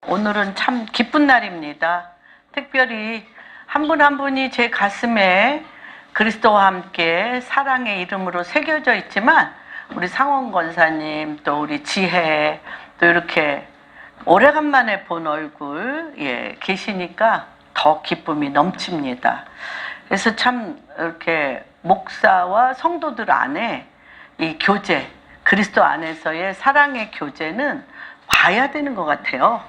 오늘은 참 기쁜 날입니다. 특별히 한 분 한 분이 제 가슴에 그리스도와 함께 사랑의 이름으로 새겨져 있지만 우리 상원 권사님 또 우리 지혜 또 이렇게 오래간만에 본 얼굴 계시니까 더 기쁨이 넘칩니다. 그래서 참 이렇게 목사와 성도들 안에 이 교제, 그리스도 안에서의 사랑의 교제는 봐야 되는 것 같아요.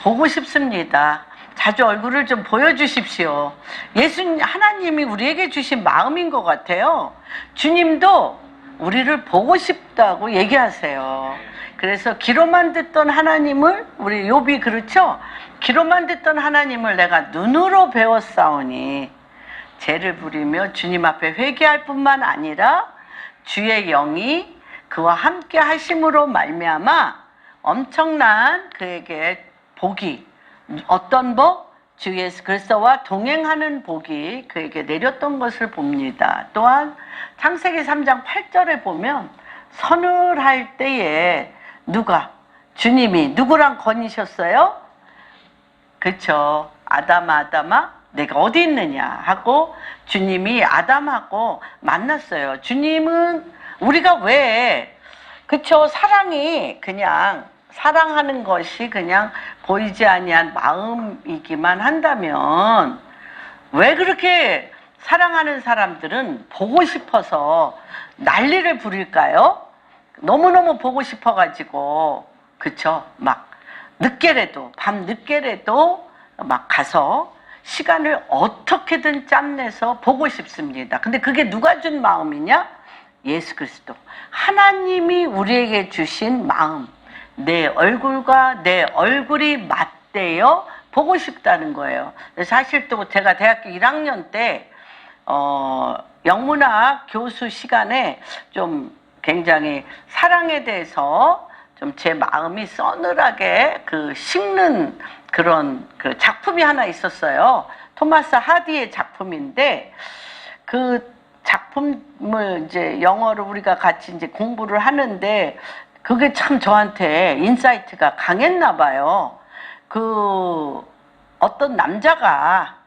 보고 싶습니다. 자주 얼굴을 좀 보여주십시오. 예수님, 하나님이 우리에게 주신 마음인 것 같아요. 주님도 우리를 보고 싶다고 얘기하세요. 그래서 귀로만 듣던 하나님을, 우리 욥이 그렇죠? 귀로만 듣던 하나님을 내가 눈으로 배웠사오니 죄를 부리며 주님 앞에 회개할 뿐만 아니라 주의 영이 그와 함께 하심으로 말미암아 엄청난 그에게 복이, 어떤 복? 주 예수 그리스도와 동행하는 복이 그에게 내렸던 것을 봅니다. 또한 창세기 3장 8절에 보면 서늘할 때에 주님이 누구랑 거니셨어요? 그렇죠. 아담아 내가 어디 있느냐 하고 주님이 아담하고 만났어요. 주님은 우리가 왜 그렇죠. 사랑하는 것이 그냥 보이지 아니한 마음이기만 한다면 왜 그렇게 사랑하는 사람들은 보고 싶어서 난리를 부릴까요? 너무너무 보고 싶어가지고 그쵸? 막 늦게라도 밤 늦게라도 막 가서 시간을 어떻게든 짬내서 보고 싶습니다. 근데 그게 누가 준 마음이냐? 예수 그리스도 하나님이 우리에게 주신 마음, 내 얼굴과 내 얼굴이 맞대어 보고 싶다는 거예요. 사실 또 제가 대학교 1학년 때 영문학 교수 시간에 좀 굉장히 사랑에 대해서 좀 제 마음이 서늘하게 식는 그런 작품이 하나 있었어요. 토마스 하디의 작품인데 그 작품을 이제 영어로 우리가 같이 이제 공부를 하는데 그게 참 저한테 인사이트가 강했나 봐요. 어떤 남자가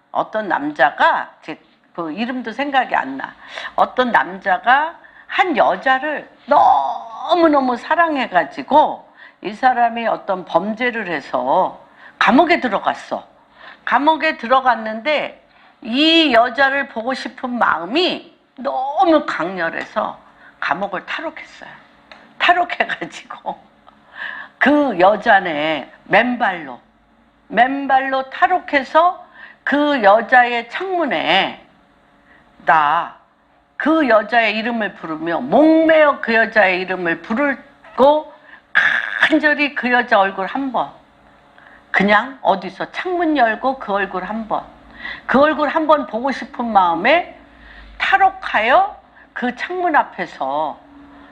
그 이름도 생각이 안 나. 어떤 남자가 한 여자를 너무너무 사랑해가지고 이 사람이 어떤 범죄를 해서 감옥에 들어갔어. 감옥에 들어갔는데 이 여자를 보고 싶은 마음이 너무 강렬해서 감옥을 탈옥했어요. 탈옥해가지고 그 여자네 맨발로 탈옥해서 그 여자의 창문에 그 여자의 이름을 부르며 목매어 그 여자의 이름을 부르고 간절히 그 여자 얼굴 한 번 그냥 어디서 창문 열고 그 얼굴 한 번 보고 싶은 마음에 탈옥하여 그 창문 앞에서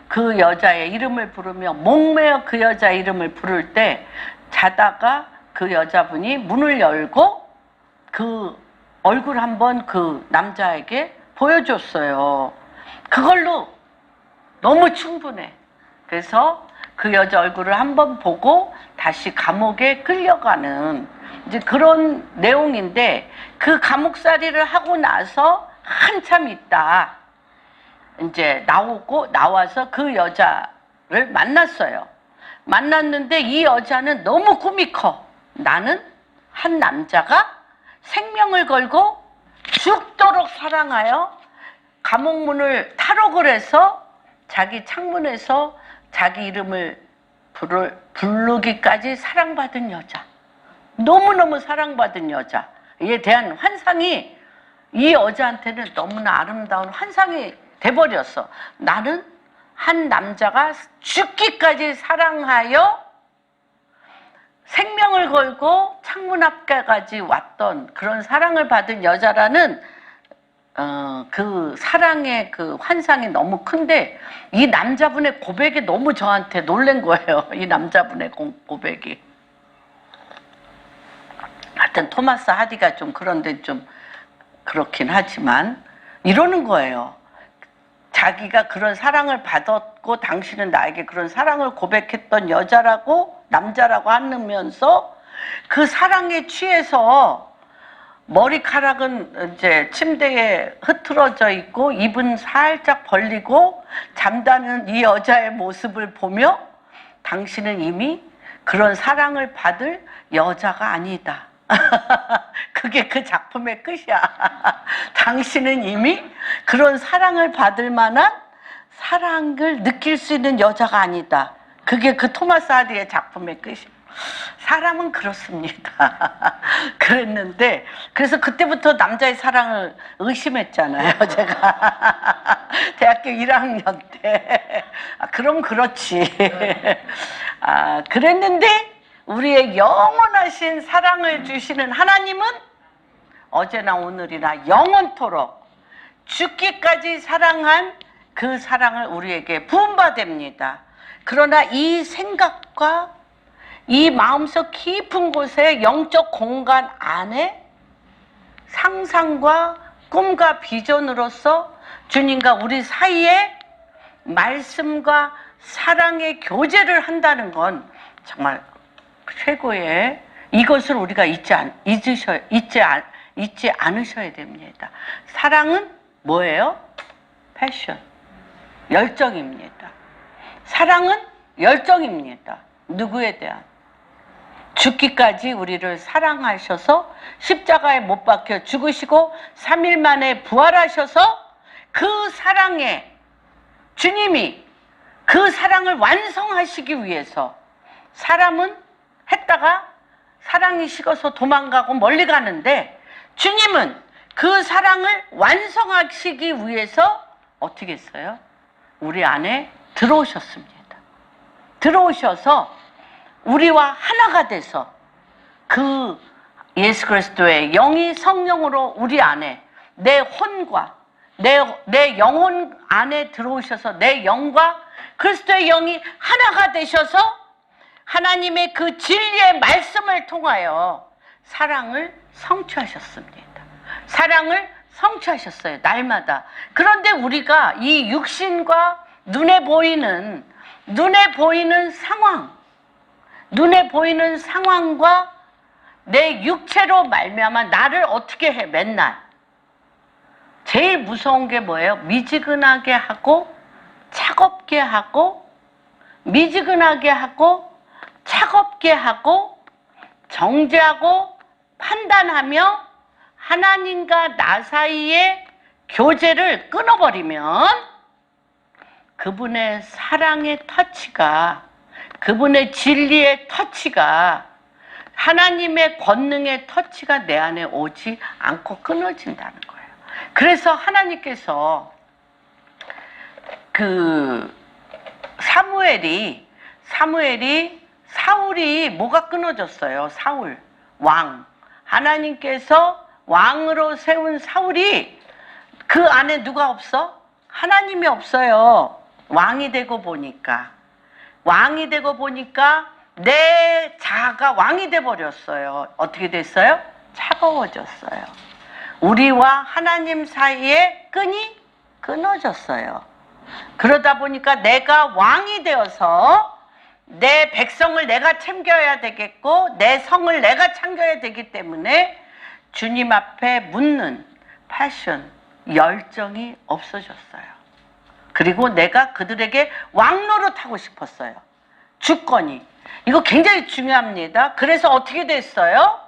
그 여자의 이름을 부르며 목매어 그 여자의 이름을 부를 때 자다가 그 여자분이 문을 열고 그 얼굴 한번 그 남자에게 보여줬어요. 그걸로 너무 충분해. 그래서 그 여자 얼굴을 한번 보고 다시 감옥에 끌려가는 이제 그런 내용인데 그 감옥살이를 하고 나서 한참 있다 이제 나와서 그 여자를 만났어요. 만났는데 이 여자는 너무 꿈이 커. 나는 한 남자가 생명을 걸고 죽도록 사랑하여 감옥문을 탈옥을 해서 자기 창문에서 자기 이름을 부르기까지 사랑받은 여자. 너무너무 사랑받은 여자에 대한 환상이 이 여자한테는 너무나 아름다운 환상이 돼버렸어. 나는 한 남자가 죽기까지 사랑하여 생명을 걸고 창문 앞까지 왔던 그런 사랑을 받은 여자라는 그 사랑의 그 환상이 너무 큰데 이 남자분의 고백이 너무 저한테 놀란 거예요. 이 남자분의 고백이. 하여튼 토마스 하디가 좀 그런데 좀 그렇긴 하지만 이러는 거예요. 자기가 그런 사랑을 받았고 당신은 나에게 그런 사랑을 고백했던 남자라고 하면서 그 사랑에 취해서 머리카락은 이제 침대에 흐트러져 있고 입은 살짝 벌리고 잠자는 이 여자의 모습을 보며 당신은 이미 그런 사랑을 받을 여자가 아니다. 그게 그 작품의 끝이야. 당신은 이미 그런 사랑을 받을 만한 사랑을 느낄 수 있는 여자가 아니다. 그게 그 토마스 하디의 작품의 끝이야. 사람은 그렇습니다. 그랬는데, 그래서 그때부터 남자의 사랑을 의심했잖아요, 제가. 대학교 1학년 때. 그럼 그렇지. 그랬는데, 우리의 영원하신 사랑을 주시는 하나님은 어제나 오늘이나 영원토록 죽기까지 사랑한 그 사랑을 우리에게 부음받습니다. 그러나 이 생각과 이 마음속 깊은 곳에 영적 공간 안에 상상과 꿈과 비전으로서 주님과 우리 사이에 말씀과 사랑의 교제를 한다는 건 정말 최고의, 이것을 우리가 잊지 않으셔야 됩니다. 사랑은 뭐예요? 패션, 열정입니다. 사랑은 열정입니다. 누구에 대한? 죽기까지 우리를 사랑하셔서 십자가에 못 박혀 죽으시고 3일 만에 부활하셔서 그 사랑에 주님이 그 사랑을 완성하시기 위해서 사람은 했다가 사랑이 식어서 도망가고 멀리 가는데 주님은 그 사랑을 완성하시기 위해서 어떻게 했어요? 우리 안에 들어오셨습니다. 들어오셔서 우리와 하나가 돼서 그 예수 그리스도의 영이 성령으로 우리 안에 내 혼과 내 영혼 안에 들어오셔서 내 영과 그리스도의 영이 하나가 되셔서 하나님의 그 진리의 말씀을 통하여 사랑을 성취하셨습니다. 사랑을 성취하셨어요, 날마다. 그런데 우리가 이 육신과 눈에 보이는 상황과 내 육체로 말미암아 나를 어떻게 해? 맨날 제일 무서운 게 뭐예요? 미지근하게 하고 차갑게 하고 미지근하게 하고 차갑게 하고 정죄하고 판단하며 하나님과 나 사이의 교제를 끊어버리면 그분의 사랑의 터치가, 그분의 진리의 터치가, 하나님의 권능의 터치가 내 안에 오지 않고 끊어진다는 거예요. 그래서 하나님께서 그 사울이 뭐가 끊어졌어요? 사울 왕, 하나님께서 왕으로 세운 사울이 그 안에 누가 없어? 하나님이 없어요. 왕이 되고 보니까 내 자아가 왕이 돼 버렸어요. 어떻게 됐어요? 차가워졌어요. 우리와 하나님 사이에 끈이 끊어졌어요. 그러다 보니까 내가 왕이 되어서 내 백성을 내가 챙겨야 되겠고 내 성을 내가 챙겨야 되기 때문에 주님 앞에 묻는 패션, 열정이 없어졌어요. 그리고 내가 그들에게 왕노릇하고 싶었어요. 주권이. 이거 굉장히 중요합니다. 그래서 어떻게 됐어요?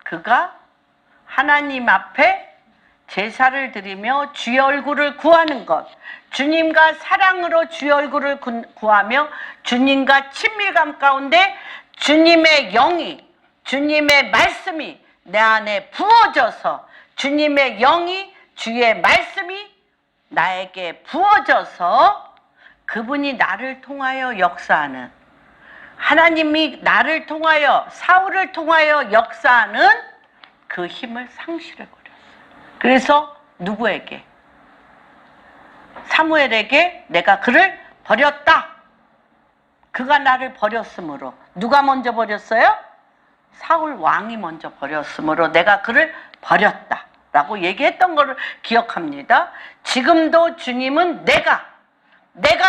그가 하나님 앞에 제사를 드리며 주의 얼굴을 구하는 것, 주님과 사랑으로 주의 얼굴을 구하며 주님과 친밀감 가운데 주님의 영이, 주님의 말씀이 내 안에 부어져서 주님의 영이, 주의 말씀이 나에게 부어져서 그분이 나를 통하여 역사하는, 하나님이 나를 통하여, 사울을 통하여 역사하는 그 힘을 상실해버렸어요. 그래서 누구에게? 사무엘에게 내가 그를 버렸다. 그가 나를 버렸으므로. 누가 먼저 버렸어요? 사울 왕이 먼저 버렸으므로 내가 그를 버렸다 라고 얘기했던 것을 기억합니다. 지금도 주님은 내가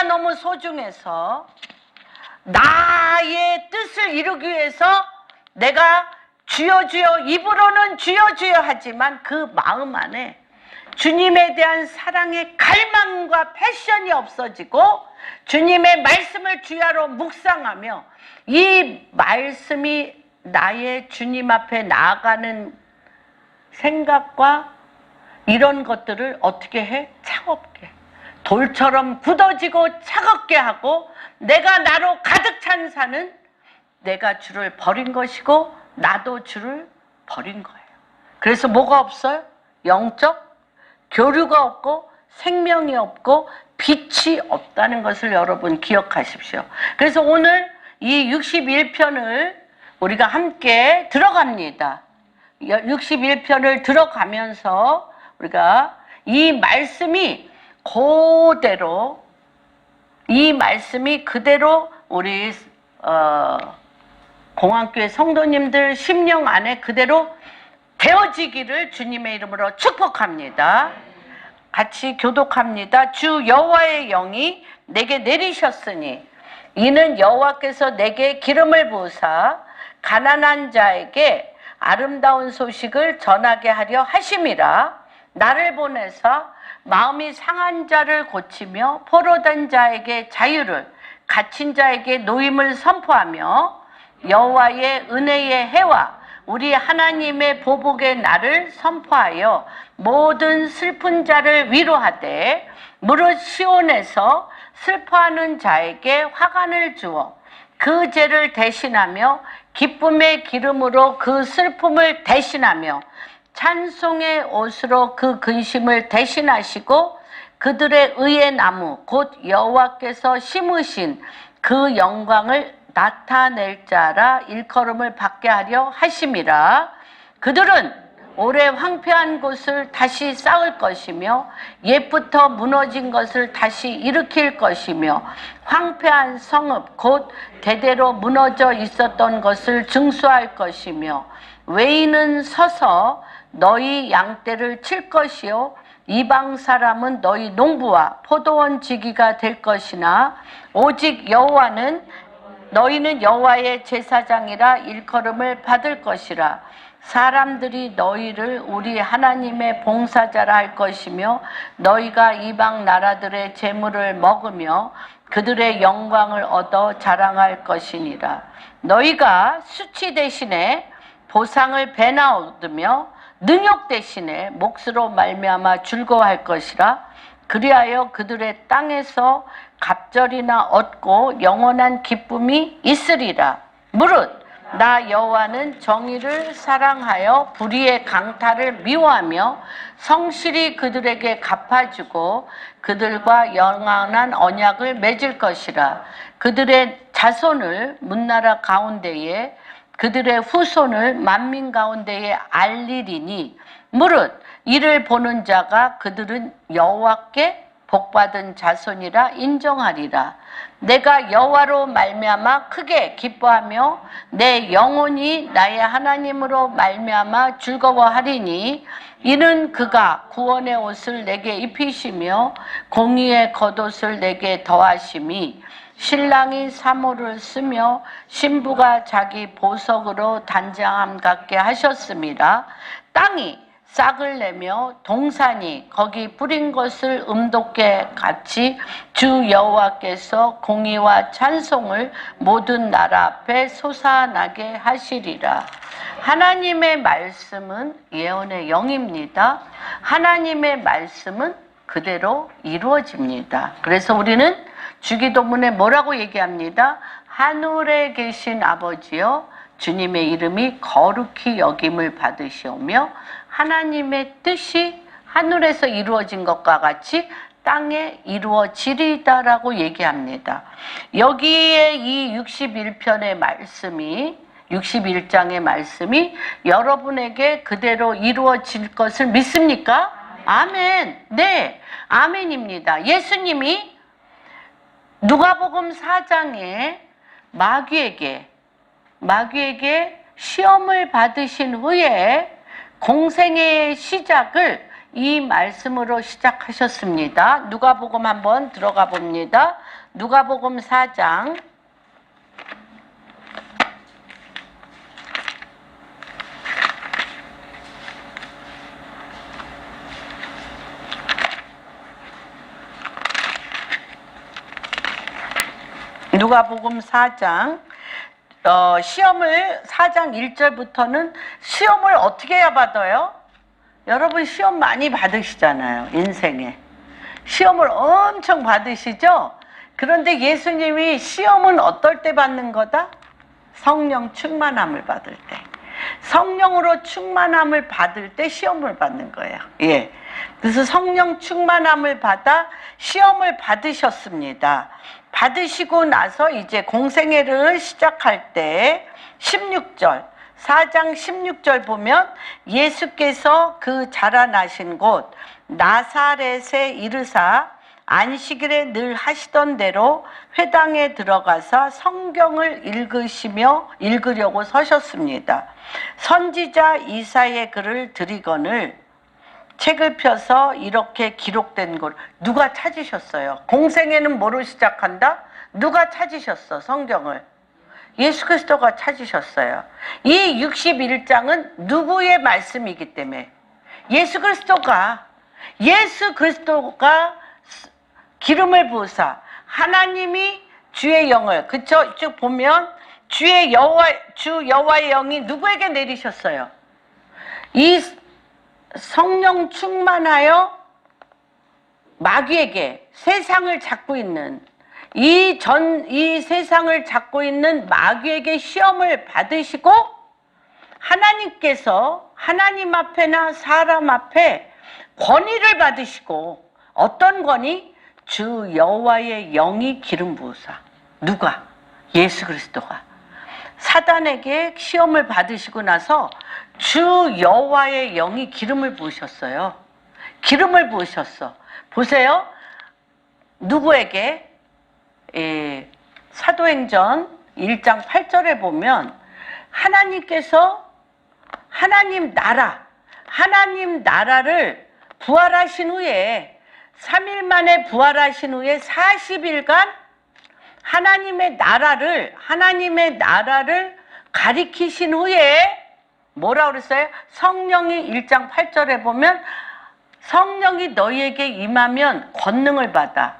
너무 소중해서 나의 뜻을 이루기 위해서 내가 주여 주여 입으로는 주여 주여 하지만 그 마음 안에 주님에 대한 사랑의 갈망과 패션이 없어지고 주님의 말씀을 주야로 묵상하며 이 말씀이 나의 주님 앞에 나아가는 생각과 이런 것들을 어떻게 해? 차갑게. 돌처럼 굳어지고 차갑게 하고 내가 나로 가득 찬 산은 내가 주를 버린 것이고 나도 주를 버린 거예요. 그래서 뭐가 없어요? 영적 교류가 없고 생명이 없고 빛이 없다는 것을 여러분 기억하십시오. 그래서 오늘 이 61편을 우리가 함께 들어갑니다. 61편을 들어가면서 우리가 이 말씀이 그대로 우리 공항교회 성도님들 심령 안에 그대로 되어지기를 주님의 이름으로 축복합니다. 같이 교독합니다. 주 여호와의 영이 내게 내리셨으니 이는 여호와께서 내게 기름을 부으사 가난한 자에게 아름다운 소식을 전하게 하려 하심이라. 나를 보내사 마음이 상한 자를 고치며 포로된 자에게 자유를, 갇힌 자에게 노임을 선포하며 여호와의 은혜의 해와 우리 하나님의 보복의 날을 선포하여 모든 슬픈 자를 위로하되 무릇 시온에서 슬퍼하는 자에게 화관을 주어 그 죄를 대신하며 기쁨의 기름으로 그 슬픔을 대신하며 찬송의 옷으로 그 근심을 대신하시고 그들의 의의 나무 곧 여호와께서 심으신 그 영광을 나타낼 자라 일컬음을 받게 하려 하심이라. 그들은 오래 황폐한 곳을 다시 쌓을 것이며 옛부터 무너진 것을 다시 일으킬 것이며 황폐한 성읍 곧 대대로 무너져 있었던 것을 증수할 것이며 외인은 서서 너희 양떼를 칠 것이요 이방 사람은 너희 농부와 포도원 지기가 될 것이나 오직 너희는 여호와의 제사장이라 일컬음을 받을 것이라. 사람들이 너희를 우리 하나님의 봉사자라 할 것이며 너희가 이방 나라들의 재물을 먹으며 그들의 영광을 얻어 자랑할 것이니라. 너희가 수치 대신에 보상을 배나 얻으며 능욕 대신에 몫으로 말미암아 즐거워할 것이라. 그리하여 그들의 땅에서 갑절이나 얻고 영원한 기쁨이 있으리라. 무릇 나 여호와는 정의를 사랑하여 불의의 강탈을 미워하며 성실히 그들에게 갚아주고 그들과 영원한 언약을 맺을 것이라. 그들의 자손을 문나라 가운데에 그들의 후손을 만민 가운데에 알리리니 무릇 이를 보는 자가 그들은 여호와께 복받은 자손이라 인정하리라. 내가 여호와로 말미암아 크게 기뻐하며 내 영혼이 나의 하나님으로 말미암아 즐거워하리니 이는 그가 구원의 옷을 내게 입히시며 공의의 겉옷을 내게 더하심이 신랑이 사모를 쓰며 신부가 자기 보석으로 단장함 같게 하셨습니다. 땅이 싹을 내며 동산이 거기 뿌린 것을 음돋게 같이 주 여호와께서 공의와 찬송을 모든 나라 앞에 솟아나게 하시리라. 하나님의 말씀은 예언의 영입니다. 하나님의 말씀은 그대로 이루어집니다. 그래서 우리는 주기도문에 뭐라고 얘기합니다? 하늘에 계신 아버지여 주님의 이름이 거룩히 여김을 받으시오며 하나님의 뜻이 하늘에서 이루어진 것과 같이 땅에 이루어지리다라고 얘기합니다. 여기에 이 61편의 말씀이 61장의 말씀이 여러분에게 그대로 이루어질 것을 믿습니까? 아멘. 네, 아멘입니다. 예수님이 누가복음 4장에 마귀에게 시험을 받으신 후에 공생애의 시작을 이 말씀으로 시작하셨습니다. 누가복음 한번 들어가 봅니다. 누가복음 4장 누가복음 4장 시험을 4장 1절부터는 시험을 어떻게 해야 받아요? 여러분 시험 많이 받으시잖아요. 인생에 시험을 엄청 받으시죠? 그런데 예수님이 시험은 어떨 때 받는 거다? 성령 충만함을 받을 때, 성령으로 충만함을 받을 때 시험을 받는 거예요. 예. 그래서 성령 충만함을 받아 시험을 받으셨습니다. 받으시고 나서 이제 공생애를 시작할 때 16절, 4장 16절 보면 예수께서 그 자라나신 곳 나사렛에 이르사 안식일에 늘 하시던 대로 회당에 들어가서 성경을 읽으려고 서셨습니다. 선지자 이사야의 글을 들이거늘 책을 펴서 이렇게 기록된 걸 누가 찾으셨어요? 공생애는 뭐로 시작한다? 누가 찾으셨어? 성경을. 예수 그리스도가 찾으셨어요. 이 61장은 누구의 말씀이기 때문에 예수 그리스도가 기름을 부으사 하나님이 주의 영을, 그쵸? 쭉 보면 주 여호와의 영이 누구에게 내리셨어요? 이 성령 충만하여 마귀에게 세상을 잡고 있는 이 세상을 잡고 있는 마귀에게 시험을 받으시고 하나님께서 하나님 앞에나 사람 앞에 권위를 받으시고 어떤 권위? 주 여호와의 영이 기름 부으사. 누가? 예수 그리스도가 사단에게 시험을 받으시고 나서 주 여호와의 영이 기름을 부으셨어요. 기름을 부으셨어. 보세요. 누구에게? 사도행전 1장 8절에 보면 하나님께서 하나님 나라를 부활하신 후에 3일 만에 부활하신 후에 40일간 하나님의 나라를 가리키신 후에 뭐라 그랬어요? 성령이 1장 8절에 보면 성령이 너희에게 임하면 권능을 받아.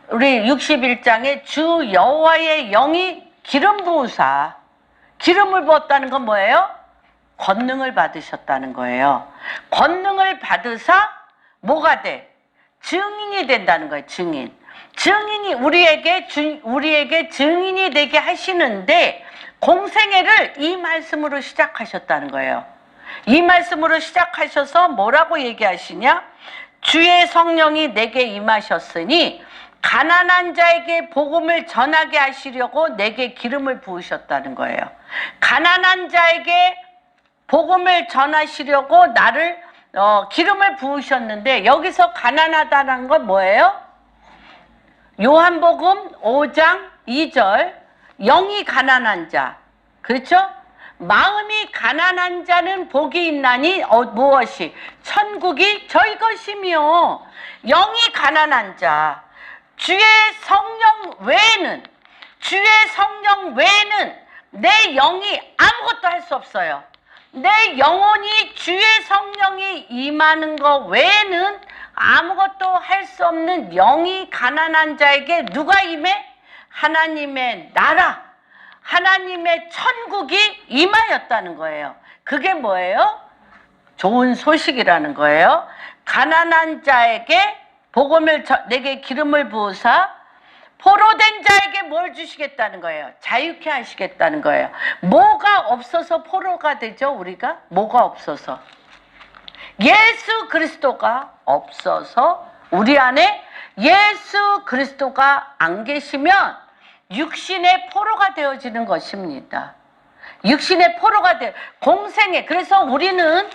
우리 61장에 주 여호와의 영이 기름 부으사. 기름을 부었다는 건 뭐예요? 권능을 받으셨다는 거예요. 권능을 받으사 뭐가 돼? 증인이 된다는 거예요. 증인이 우리에게 증인이 되게 하시는데 공생애를 이 말씀으로 시작하셨다는 거예요. 이 말씀으로 시작하셔서 뭐라고 얘기하시냐? 주의 성령이 내게 임하셨으니 가난한 자에게 복음을 전하게 하시려고 내게 기름을 부으셨다는 거예요. 가난한 자에게 복음을 전하시려고 나를 기름을 부으셨는데 여기서 가난하다는 건 뭐예요? 요한복음 5장 2절 영이 가난한 자, 그렇죠? 마음이 가난한 자는 복이 있나니 무엇이? 천국이 저희 것이며. 영이 가난한 자, 주의 성령 외에는 내 영이 아무것도 할 수 없어요. 내 영혼이 주의 성령이 임하는 것 외에는 아무것도 할 수 없는 영이 가난한 자에게 누가 임해? 하나님의 나라, 하나님의 천국이 임하였다는 거예요. 그게 뭐예요? 좋은 소식이라는 거예요. 가난한 자에게 내게 기름을 부으사 포로된 자에게 뭘 주시겠다는 거예요? 자유케 하시겠다는 거예요. 뭐가 없어서 포로가 되죠? 우리가? 뭐가 없어서? 예수 그리스도가 없어서 우리 안에 예수 그리스도가 안 계시면 육신의 포로가 되어지는 것입니다. 육신의 포로가 공생애. 그래서 우리는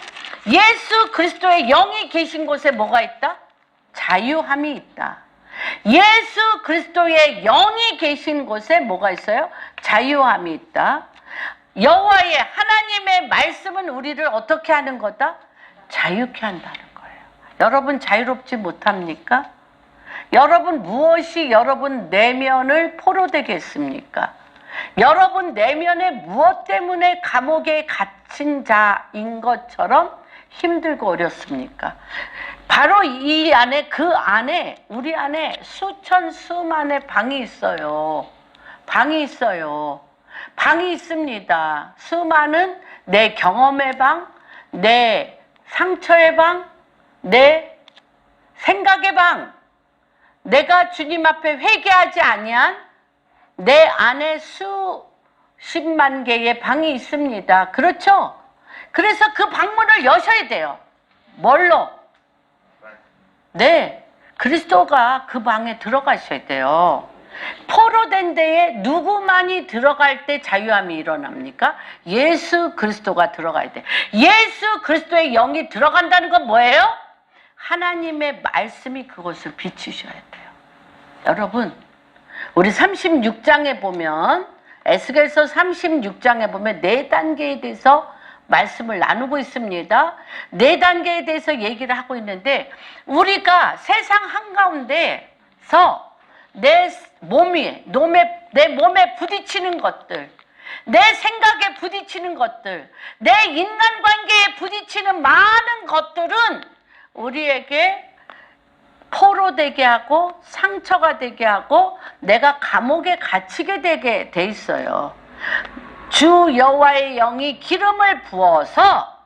예수 그리스도의 영이 계신 곳에 뭐가 있다? 자유함이 있다. 예수 그리스도의 영이 계신 곳에 뭐가 있어요? 자유함이 있다. 여호와의 하나님의 말씀은 우리를 어떻게 하는 거다? 자유케 한다는 거예요. 여러분 자유롭지 못합니까? 여러분 무엇이 여러분 내면을 포로되게 했습니까? 여러분 내면에 무엇 때문에 감옥에 갇힌 자인 것처럼 힘들고 어렵습니까? 바로 이 안에, 우리 안에 수천수만의 방이 있어요. 방이 있어요. 방이 있습니다. 수많은 내 경험의 방, 내 상처의 방, 내 생각의 방, 내가 주님 앞에 회개하지 아니한 내 안에 수십만 개의 방이 있습니다. 그렇죠? 그래서 그 방문을 여셔야 돼요. 뭘로? 네, 그리스도가 그 방에 들어가셔야 돼요. 포로된 데에 누구만이 들어갈 때 자유함이 일어납니까? 예수 그리스도가 들어가야 돼. 예수 그리스도의 영이 들어간다는 건 뭐예요? 하나님의 말씀이 그것을 비추셔야 돼요. 여러분, 우리 36장에 보면, 에스겔서 36장에 보면 4단계에 대해서 말씀을 나누고 있습니다. 4단계에 대해서 얘기를 하고 있는데, 우리가 세상 한가운데서 내 몸에 부딪히는 것들, 내 생각에 부딪히는 것들, 내 인간관계에 부딪히는 많은 것들은 우리에게 포로되게 하고 상처가 되게 하고 내가 감옥에 갇히게 되게 돼 있어요. 주 여호와의 영이 기름을 부어서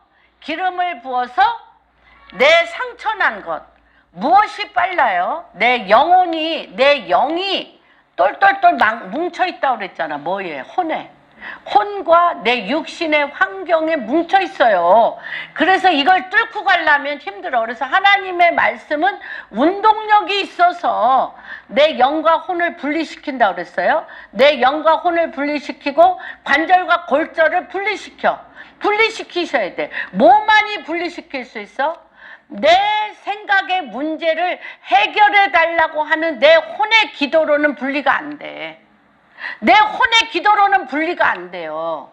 내 상처난 것, 무엇이 빨라요? 내 영이 똘똘똘 뭉쳐있다고 그랬잖아. 뭐에? 혼과 내 육신의 환경에 뭉쳐있어요. 그래서 이걸 뚫고 가려면 힘들어. 그래서 하나님의 말씀은 운동력이 있어서 내 영과 혼을 분리시킨다고 그랬어요. 내 영과 혼을 분리시키고 관절과 골절을 분리시키셔야 돼. 뭐만이 분리시킬 수 있어? 내 생각의 문제를 해결해 달라고 하는 내 혼의 기도로는 분리가 안 돼. 내 혼의 기도로는 분리가 안 돼요.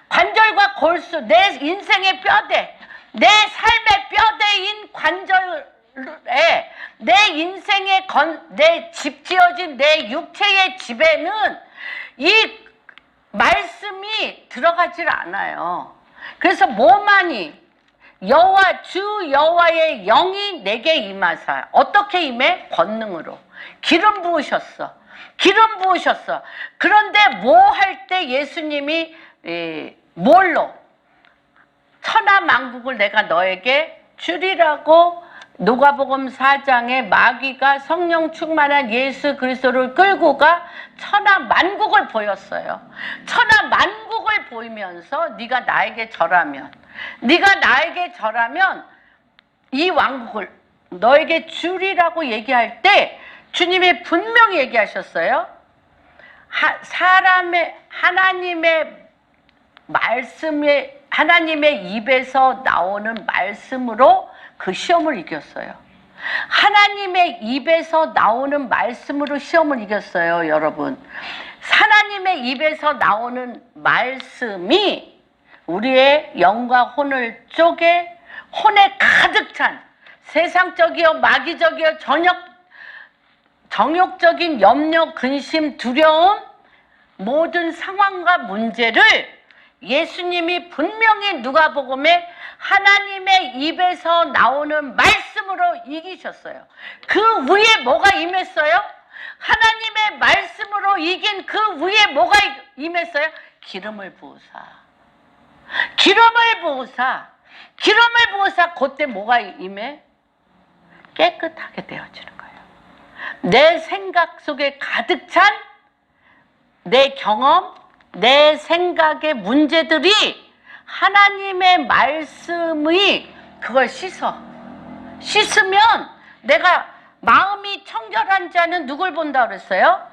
관절과 골수, 내 인생의 뼈대, 내 삶의 뼈대인 관절에 내 인생의 내 집 지어진 내 육체의 집에는 이 말씀이 들어가질 않아요. 그래서 뭐만이 주 여호와의 영이 내게 임하사. 어떻게 임해? 권능으로. 기름 부으셨어. 그런데 뭐 할 때 예수님이 뭘로? 천하만국을 내가 너에게 주리라고 누가복음 4장에 마귀가 성령 충만한 예수 그리스도를 끌고 가 천하만국을 보였어요. 천하만국을 보이면서 네가 나에게 절하면 이 왕국을 너에게 주리라고 얘기할 때 주님이 분명히 얘기하셨어요. 하나님의 입에서 나오는 말씀으로 그 시험을 이겼어요. 하나님의 입에서 나오는 말씀으로 시험을 이겼어요, 여러분. 하나님의 입에서 나오는 말씀이 우리의 영과 혼을 쪼개 혼에 가득 찬 세상적이요 마귀적이요 정욕적인 염려, 근심, 두려움 모든 상황과 문제를 예수님이 분명히 누가복음에 하나님의 입에서 나오는 말씀으로 이기셨어요. 그 위에 뭐가 임했어요? 하나님의 말씀으로 이긴 그 위에 뭐가 임했어요? 기름을 부으사. 그때 뭐가 임해? 깨끗하게 되어지는 거예요. 내 생각 속에 가득 찬 내 경험, 내 생각의 문제들이 하나님의 말씀이 그걸 씻으면 내가 마음이 청결한 자는 누굴 본다 그랬어요?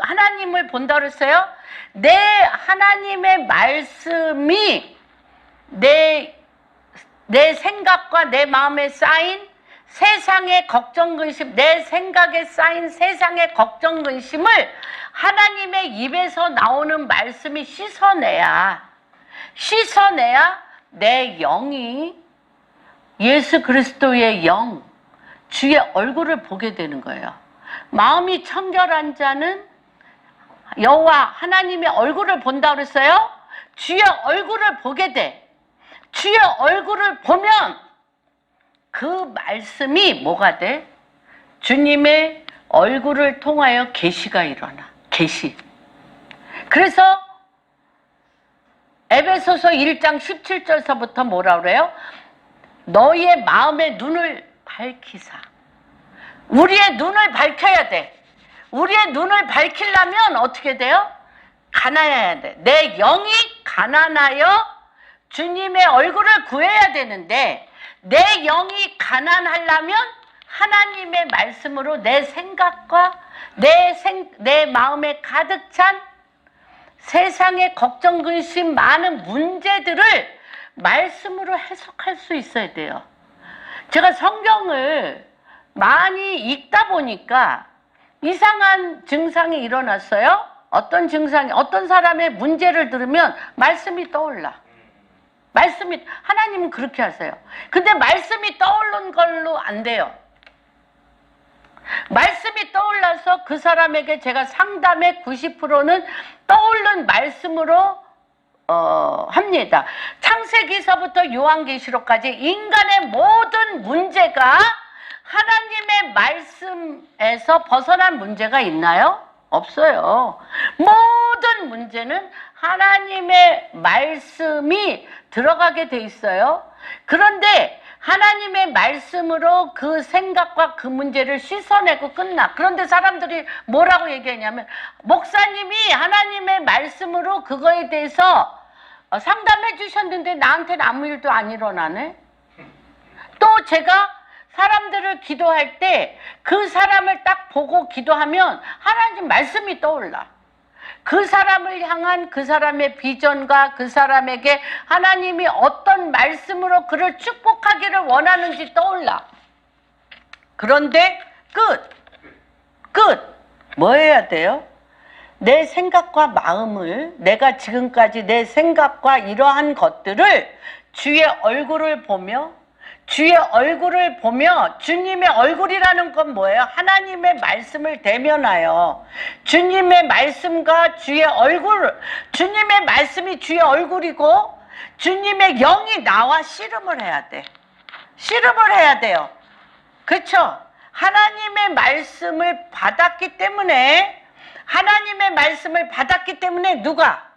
하나님을 본다 그랬어요? 내 하나님의 말씀이 내 생각과 내 마음에 쌓인 세상의 걱정 근심, 내 생각에 쌓인 세상의 걱정 근심을 하나님의 입에서 나오는 말씀이 씻어내야 내 영이 예수 그리스도의 영, 주의 얼굴을 보게 되는 거예요. 마음이 청결한 자는 여호와 하나님의 얼굴을 본다 그랬어요? 주의 얼굴을 보게 돼. 주의 얼굴을 보면 그 말씀이 뭐가 돼? 주님의 얼굴을 통하여 계시가 일어나. 계시. 그래서 에베소서 1장 17절서부터 뭐라 그래요? 너희의 마음의 눈을 밝히사. 우리의 눈을 밝혀야 돼. 우리의 눈을 밝히려면 어떻게 돼요? 가난해야 돼. 내 영이 가난하여 주님의 얼굴을 구해야 되는데, 내 영이 가난하려면 하나님의 말씀으로 내 생각과 내 마음에 가득 찬 세상의 걱정, 근심, 많은 문제들을 말씀으로 해석할 수 있어야 돼요. 제가 성경을 많이 읽다 보니까 이상한 증상이 일어났어요. 어떤 증상이, 어떤 사람의 문제를 들으면 말씀이 떠올라. 하나님은 그렇게 하세요. 근데 말씀이 떠오른 걸로 안 돼요. 말씀이 떠올라서 그 사람에게 제가 상담의 90%는 떠오른 말씀으로 합니다. 창세기서부터 요한계시록까지 인간의 모든 문제가 하나님의 말씀에서 벗어난 문제가 있나요? 없어요. 모든 문제는 하나님의 말씀이 들어가게 돼 있어요. 그런데 하나님의 말씀으로 그 생각과 그 문제를 씻어내고 끝나. 그런데 사람들이 뭐라고 얘기하냐면, 목사님이 하나님의 말씀으로 그거에 대해서 상담해 주셨는데 나한테는 아무 일도 안 일어나네. 또 제가 사람들을 기도할 때 그 사람을 딱 보고 기도하면 하나님 말씀이 떠올라. 그 사람을 향한 그 사람의 비전과 그 사람에게 하나님이 어떤 말씀으로 그를 축복하기를 원하는지 떠올라. 그런데 뭐 해야 돼요? 내 생각과 마음을, 내가 지금까지 내 생각과 이러한 것들을 주의 얼굴을 보며, 주님의 얼굴이라는 건 뭐예요? 하나님의 말씀을 대면하여 주님의 말씀과 주의 얼굴, 주님의 말씀이 주의 얼굴이고 주님의 영이 나와 씨름을 해야 돼. 씨름을 해야 돼요. 그렇죠? 하나님의 말씀을 받았기 때문에, 누가?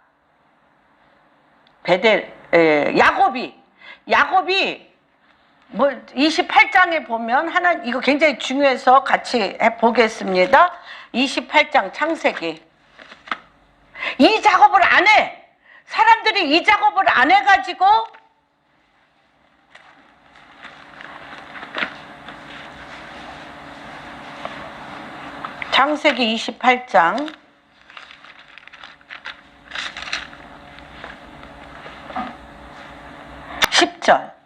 야곱이 뭐 28장에 보면 이거 굉장히 중요해서 같이 보겠습니다. 28장 창세기. 이 작업을 안 해. 사람들이 이 작업을 안 해가지고 창세기 28장 10절.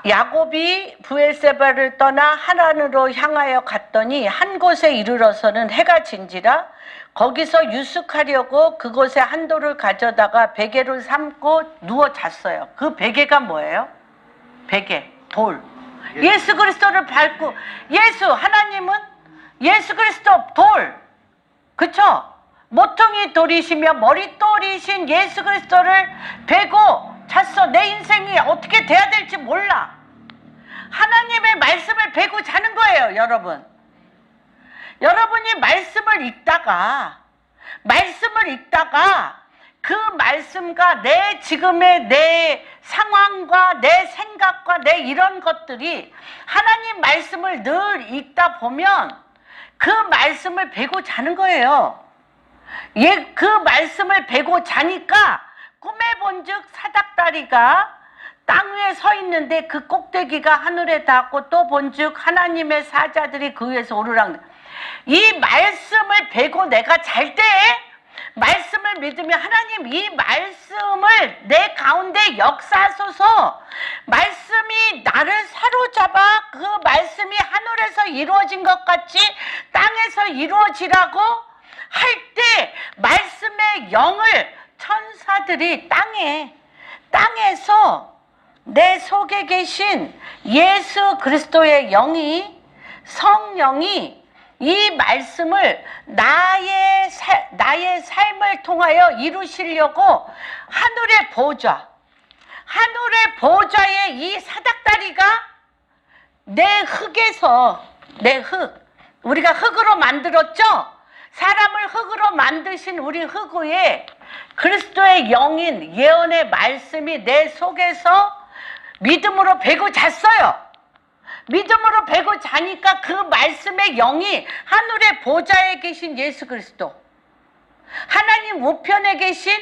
야곱이 브엘세바를 떠나 하란으로 향하여 갔더니 한 곳에 이르러서는 해가 진지라 거기서 유숙하려고 그곳에 한 돌을 가져다가 베개를 삼고 누워 잤어요. 그 베개가 뭐예요? 베개, 돌. 예수 그리스도를 밟고, 하나님은 예수 그리스도 돌. 그쵸? 모퉁이 돌이시며 머릿돌이신 예수 그리스도를 베고 잤어. 내 인생이 어떻게 돼야 될지 몰라. 하나님의 말씀을 베고 자는 거예요, 여러분. 여러분이 말씀을 읽다가 그 말씀과 지금의 내 상황과 내 생각과 내 이런 것들이 하나님 말씀을 늘 읽다 보면 그 말씀을 베고 자는 거예요. 그 말씀을 베고 자니까 꿈에 본즉 사닥다리가 땅 위에 서 있는데 그 꼭대기가 하늘에 닿고 또 본즉 하나님의 사자들이 그 위에서 오르락. 이 말씀을 베고 내가 잘 때 말씀을 믿으면 하나님 이 말씀을 내 가운데 역사하소서. 말씀이 나를 사로잡아 그 말씀이 하늘에서 이루어진 것 같이 땅에서 이루어지라고 할 때 말씀의 영을 천사들이 땅에서 내 속에 계신 예수 그리스도의 영이, 성령이 이 말씀을 나의 삶을 통하여 이루시려고 하늘의 보좌에 이 사닥다리가 내 흙에서, 내 흙, 우리가 흙으로 만들었죠? 사람을 흙으로 만드신 우리 흙 위에 그리스도의 영인 예언의 말씀이 내 속에서 믿음으로 배고 잤어요. 믿음으로 배고 자니까 그 말씀의 영이 하늘의 보좌에 계신 예수 그리스도, 하나님 우편에 계신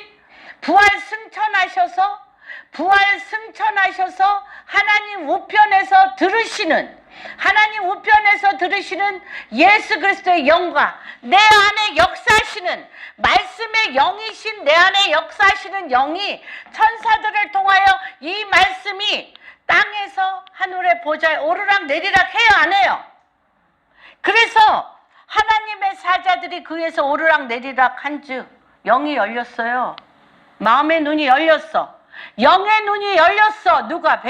부활 승천하셔서 하나님 우편에서 들으시는 예수 그리스도의 영과 내 안에 역사하시는 말씀의 영이신 내 안에 역사하시는 영이 천사들을 통하여 이 말씀이 땅에서 하늘의 보좌에 오르락 내리락 해요, 안 해요? 그래서 하나님의 사자들이 그 위에서 오르락 내리락 한즉 영이 열렸어요. 마음의 눈이 열렸어. 영의 눈이 열렸어. 누가?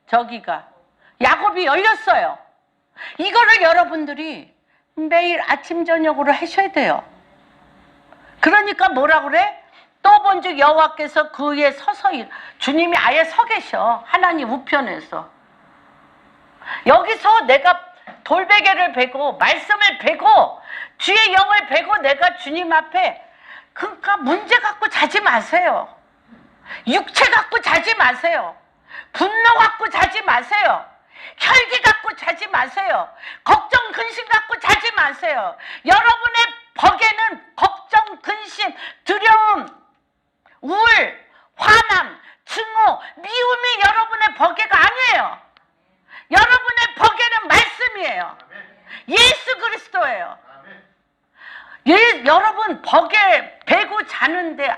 저기가 야곱이 열렸어요. 이거를 여러분들이 매일 아침 저녁으로 하셔야 돼요. 그러니까 뭐라 그래? 또 본즉 여호와께서 그 위에 서서 주님이 아예 서 계셔. 하나님 우편에서. 여기서 내가 돌베개를 베고 말씀을 베고 주의 영을 베고 내가 주님 앞에, 그러니까 문제 갖고 자지 마세요. 육체 갖고 자지 마세요. 분노 갖고 자지 마세요. 혈기 갖고 자지 마세요. 걱정 근심 갖고 자지 마세요. 여러분의 벅에는 걱정 근심 두려움 우울 화남 증오 미움이 여러분의 벅에가 아니에요. 여러분의 벅에는 말씀이에요. 예수 그리스도예요. 여러분 벅에 베고 자는데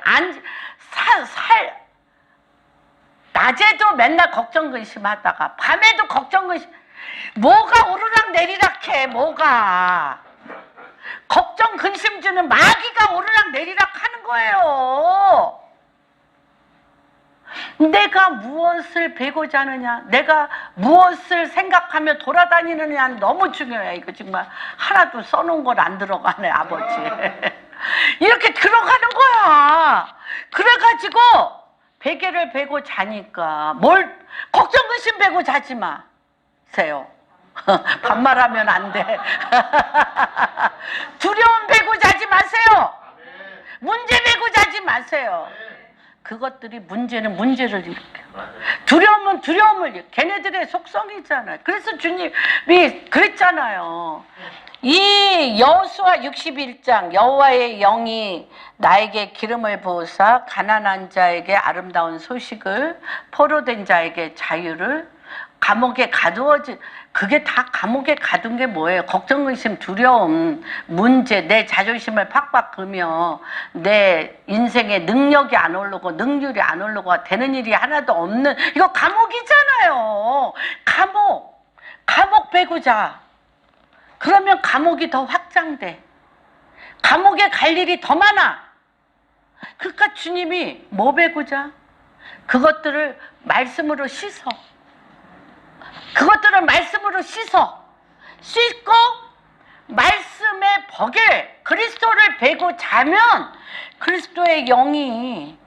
낮에도 맨날 걱정 근심하다가 밤에도 걱정 근심, 뭐가 오르락 내리락 해. 뭐가 걱정 근심 주는 마귀가 오르락 내리락 하는 거예요. 내가 무엇을 베고자 하느냐, 내가 무엇을 생각하며 돌아다니느냐는 너무 중요해. 이거 정말 하나도 써놓은 걸 안 들어가네, 아버지. 이렇게 들어가는 거야. 그래가지고 베개를 베고 자니까 뭘 걱정 근심 베고 자지 마세요. 반말하면 안 돼. 두려움 베고 자지 마세요. 문제 베고 자지 마세요. 그것들이 문제를 일으켜. 두려움은 두려움을 일으켜. 걔네들의 속성이잖아요. 그래서 주님이 그랬잖아요. 이 여호수아 61장 여호와의 영이 나에게 기름을 부으사 가난한 자에게 아름다운 소식을, 포로된 자에게 자유를, 감옥에 가두어진, 그게 다 감옥에 가둔 게 뭐예요? 걱정, 근심, 두려움, 문제, 내 자존심을 팍팍 긁며 내 인생의 능력이 안 오르고 능률이 안 오르고 되는 일이 하나도 없는, 이거 감옥이잖아요. 감옥 배고자. 그러면 감옥이 더 확장돼. 감옥에 갈 일이 더 많아. 그러니까 주님이 뭐 배고자? 그것들을 말씀으로 씻어. 그것들을 말씀으로 씻고 말씀의 벅에 그리스도를 베고 자면 그리스도의 영이,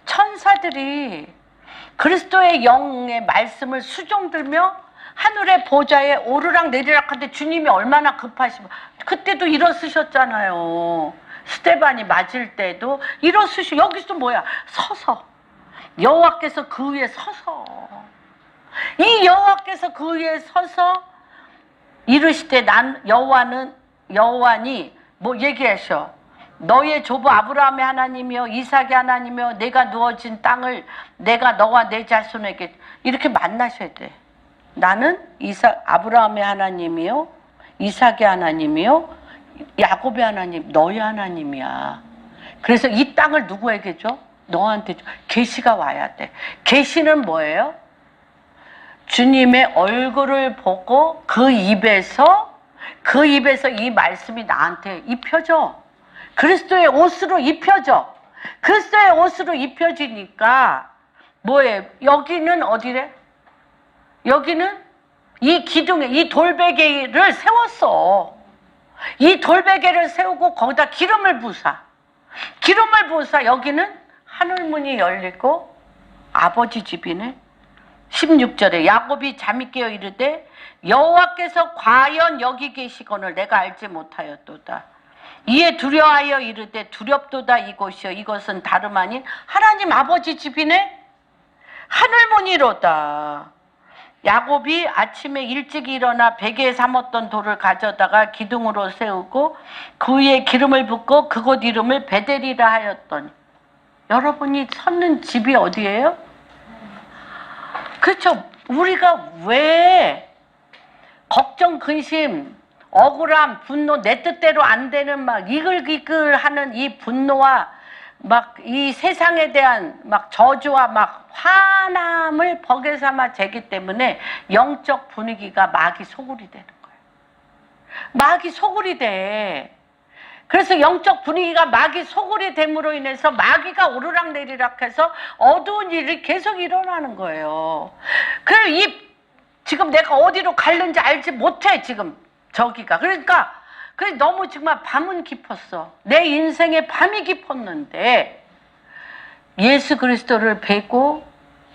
천사들이 그리스도의 영의 말씀을 수종들며 하늘의 보좌에 오르락 내리락 하는데 주님이 얼마나 급하시면, 그때도 일어서셨잖아요. 스데반이 맞을 때도 일어서시고, 여기서 뭐야? 서서. 여호와께서 그 위에 서서, 이 여호와께서 그 위에 서서 이르시되 난 여호와니 뭐 얘기하셔. 너의 조부 아브라함의 하나님이여 이삭의 하나님이여 내가 누워진 땅을 내가 너와 내 자손에게, 이렇게 만나셔야 돼. 나는 아브라함의 하나님이요 이삭의 하나님이요 야곱의 하나님, 너의 하나님이야. 그래서 이 땅을 누구에게 줘? 너한테 줘. 계시가 와야 돼. 계시는 뭐예요? 주님의 얼굴을 보고 그 입에서 이 말씀이 나한테 입혀져. 그리스도의 옷으로 입혀져. 그리스도의 옷으로 입혀지니까 뭐예요? 여기는 어디래? 여기는 이 기둥에 이 돌베개를 세웠어. 이 돌베개를 세우고 거기다 기름을 부으사 여기는 하늘문이 열리고 아버지 집이네. 16절에 야곱이 잠이 깨어 이르되 여호와께서 과연 여기 계시거늘 내가 알지 못하였도다. 이에 두려워하여 이르되 두렵도다 이곳이여 이것은 다름 아닌 하나님 아버지 집이네. 하늘문이로다. 야곱이 아침에 일찍 일어나 베개에 삼았던 돌을 가져다가 기둥으로 세우고 그 위에 기름을 붓고 그곳 이름을 베델이라 하였더니, 여러분이 찾는 집이 어디예요? 그렇죠. 우리가 왜 걱정, 근심, 억울함, 분노, 내 뜻대로 안 되는 막 이글이글하는 이 분노와 막 이 세상에 대한 막 저주와 막 화남을 벅에 삼아 재기 때문에 영적 분위기가 마귀 소굴이 되는 거예요. 마귀 소굴이 돼. 그래서 영적 분위기가 마귀 소굴이 됨으로 인해서 마귀가 오르락내리락 해서 어두운 일이 계속 일어나는 거예요. 그래서 지금 내가 어디로 갈는지 알지 못해, 지금 저기가. 그러니까 너무 정말 밤은 깊었어. 내 인생에 밤이 깊었는데 예수 그리스도를 뵈고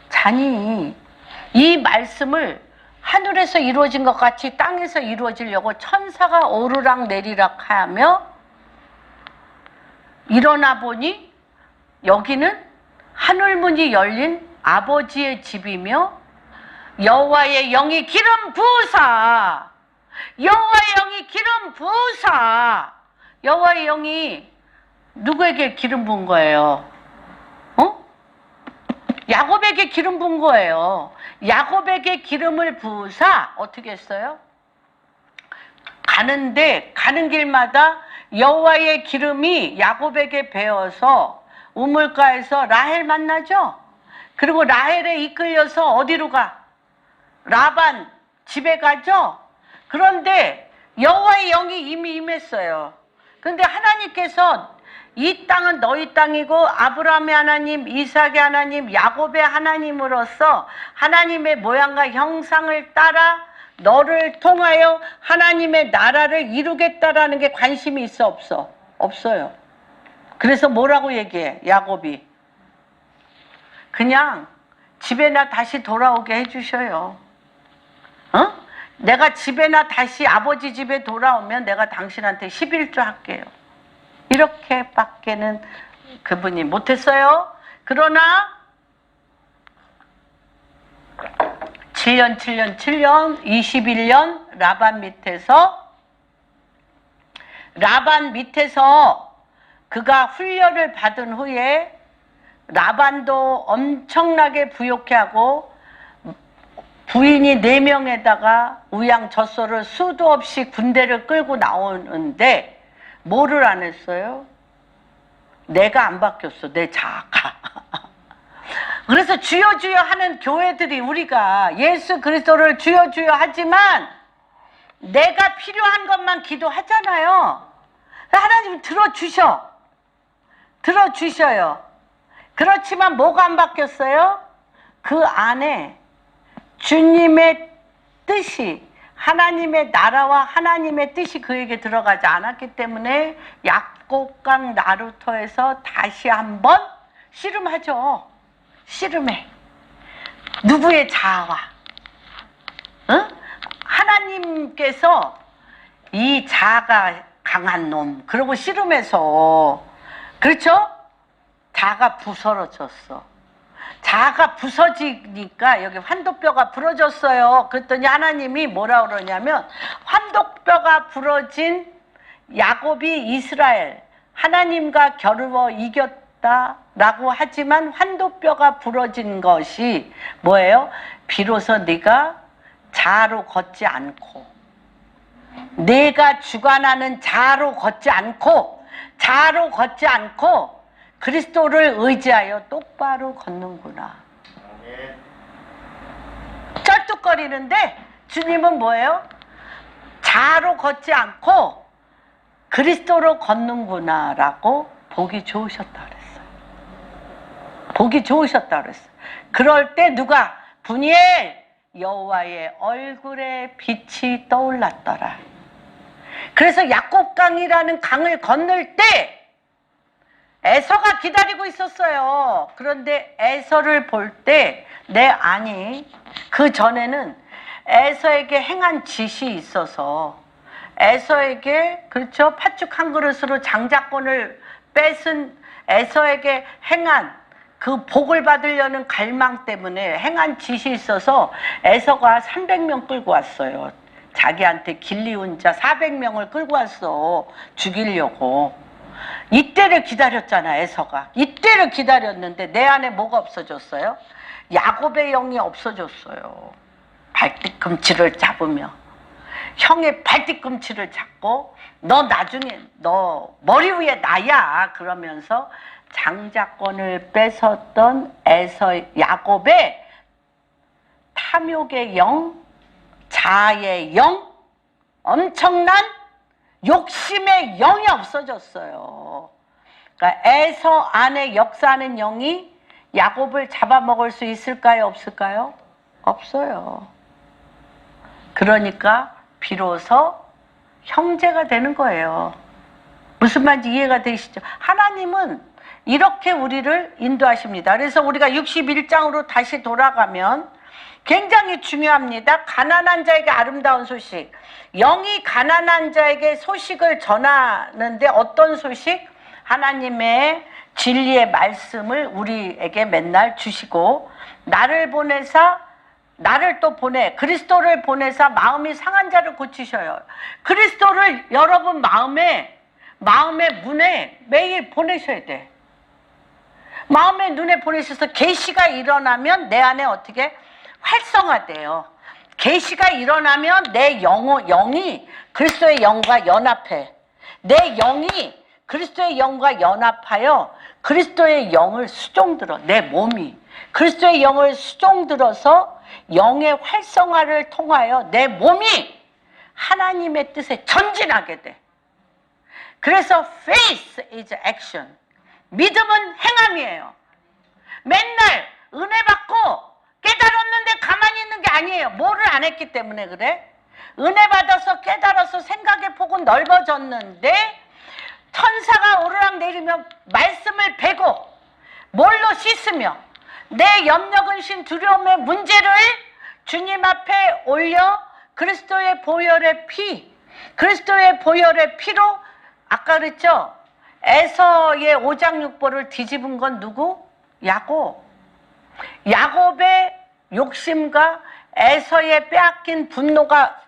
자니 이 말씀을 하늘에서 이루어진 것 같이 땅에서 이루어지려고 천사가 오르락내리락 하며 일어나 보니 여기는 하늘문이 열린 아버지의 집이며 여호와의 영이 기름 부으사, 여호와의 영이 기름 부으사. 여호와의 영이 누구에게 기름 부은 거예요? 야곱에게 기름 부은 거예요. 야곱에게 기름을 부으사 어떻게 했어요? 가는 길마다 여호와의 기름이 야곱에게 배어서 우물가에서 라헬 만나죠. 그리고 라헬에 이끌려서 어디로 가? 라반 집에 가죠. 그런데 여호와의 영이 이미 임했어요. 그런데 하나님께서 이 땅은 너희 땅이고 아브라함의 하나님, 이삭의 하나님, 야곱의 하나님으로서 하나님의 모양과 형상을 따라 너를 통하여 하나님의 나라를 이루겠다라는 게 관심이 있어, 없어? 없어요. 그래서 뭐라고 얘기해? 야곱이 그냥 집에나 다시 돌아오게 해주셔요. 내가 집에나 다시 아버지 집에 돌아오면 내가 당신한테 11조 할게요. 이렇게밖에는 그분이 못했어요. 그러나 7년 21년 라반 밑에서 그가 훈련을 받은 후에 라반도 엄청나게 부욕해 하고 부인이 4명에다가 우양젖소를 수도 없이 군대를 끌고 나오는데 뭐를 안 했어요? 내가 안 바뀌었어. 내 자아가. 그래서 주여 주여 하는 교회들이 우리가 예수 그리스도를 주여 주여 하지만 내가 필요한 것만 기도하잖아요. 하나님 들어주셔요. 그렇지만 뭐가 안 바뀌었어요? 그 안에 주님의 뜻이, 하나님의 나라와 하나님의 뜻이 그에게 들어가지 않았기 때문에 약곡강 나루터에서 다시 한번 씨름하죠. 씨름해. 누구의 자아와? 하나님께서 이 자아가 강한 놈, 그러고 씨름해서, 그렇죠? 자아가 부서졌어. 자아가 부서지니까 여기 환도뼈가 부러졌어요. 그랬더니 하나님이 뭐라 그러냐면 환도뼈가 부러진 야곱이 이스라엘 하나님과 겨루어 이겼다라고 하지만 환도뼈가 부러진 것이 뭐예요? 비로소 네가 자아로 걷지 않고, 내가 주관하는 자아로 걷지 않고 그리스도를 의지하여 똑바로 걷는구나. 쩔뚝거리는데 주님은 뭐예요? 자아로 걷지 않고 그리스도로 걷는구나 라고 보기 좋으셨다 그랬어요. 보기 좋으셨다 그랬어요. 그럴 때 누가? 분이엘 여호와의 얼굴에 빛이 떠올랐더라. 그래서 약곡강이라는 강을 건널 때 에서가 기다리고 있었어요. 그런데 에서를 볼 때 내 안이 그 전에는 에서에게 행한 짓이 있어서 에서에게 그렇죠 팥죽 한 그릇으로 장자권을 뺏은 에서에게 행한 그 복을 받으려는 갈망 때문에 행한 짓이 있어서 에서가 300명 끌고 왔어요. 자기한테 길리운 자 400명을 끌고 왔어. 죽이려고. 이때를 기다렸잖아 에서가. 이때를 기다렸는데 내 안에 뭐가 없어졌어요? 야곱의 영이 없어졌어요. 발뒤꿈치를 잡으며 형의 발뒤꿈치를 잡고 너 나중에 너 머리 위에 나야 그러면서 장자권을 뺏었던 야곱의 탐욕의 영, 자아의 영, 엄청난 욕심의 영이 없어졌어요. 그러니까 에서 안에 역사하는 영이 야곱을 잡아먹을 수 있을까요? 없을까요? 없어요. 그러니까 비로소 형제가 되는 거예요. 무슨 말인지 이해가 되시죠? 하나님은 이렇게 우리를 인도하십니다. 그래서 우리가 61장으로 다시 돌아가면 굉장히 중요합니다. 가난한 자에게 아름다운 소식. 영이 가난한 자에게 소식을 전하는데 어떤 소식? 하나님의 진리의 말씀을 우리에게 맨날 주시고 나를 보내사 나를 또 보내 그리스도를 보내사 마음이 상한 자를 고치셔요. 그리스도를 여러분 마음의 문에 매일 보내셔야 돼. 마음의 눈에 보내셔서 계시가 일어나면 내 안에 어떻게 활성화돼요. 계시가 일어나면 내 영이 그리스도의 영과 연합해. 내 영이 그리스도의 영과 연합하여 그리스도의 영을 수종들어. 내 몸이 그리스도의 영을 수종들어서 영의 활성화를 통하여 내 몸이 하나님의 뜻에 전진하게 돼. 그래서 faith is action. 믿음은 행함이에요. 맨날 은혜 받고 깨달았는데 가만히 있는 게 아니에요. 뭐를 안 했기 때문에 그래? 은혜 받아서 깨달아서 생각의 폭은 넓어졌는데 천사가 오르락 내리면 말씀을 베고 뭘로 씻으며 내 염려 근심 두려움의 문제를 주님 앞에 올려 그리스도의 보혈의 피로 아까 그랬죠? 에서의 5장 6보를 뒤집은 건 누구? 야곱의 욕심과 에서의 빼앗긴 분노가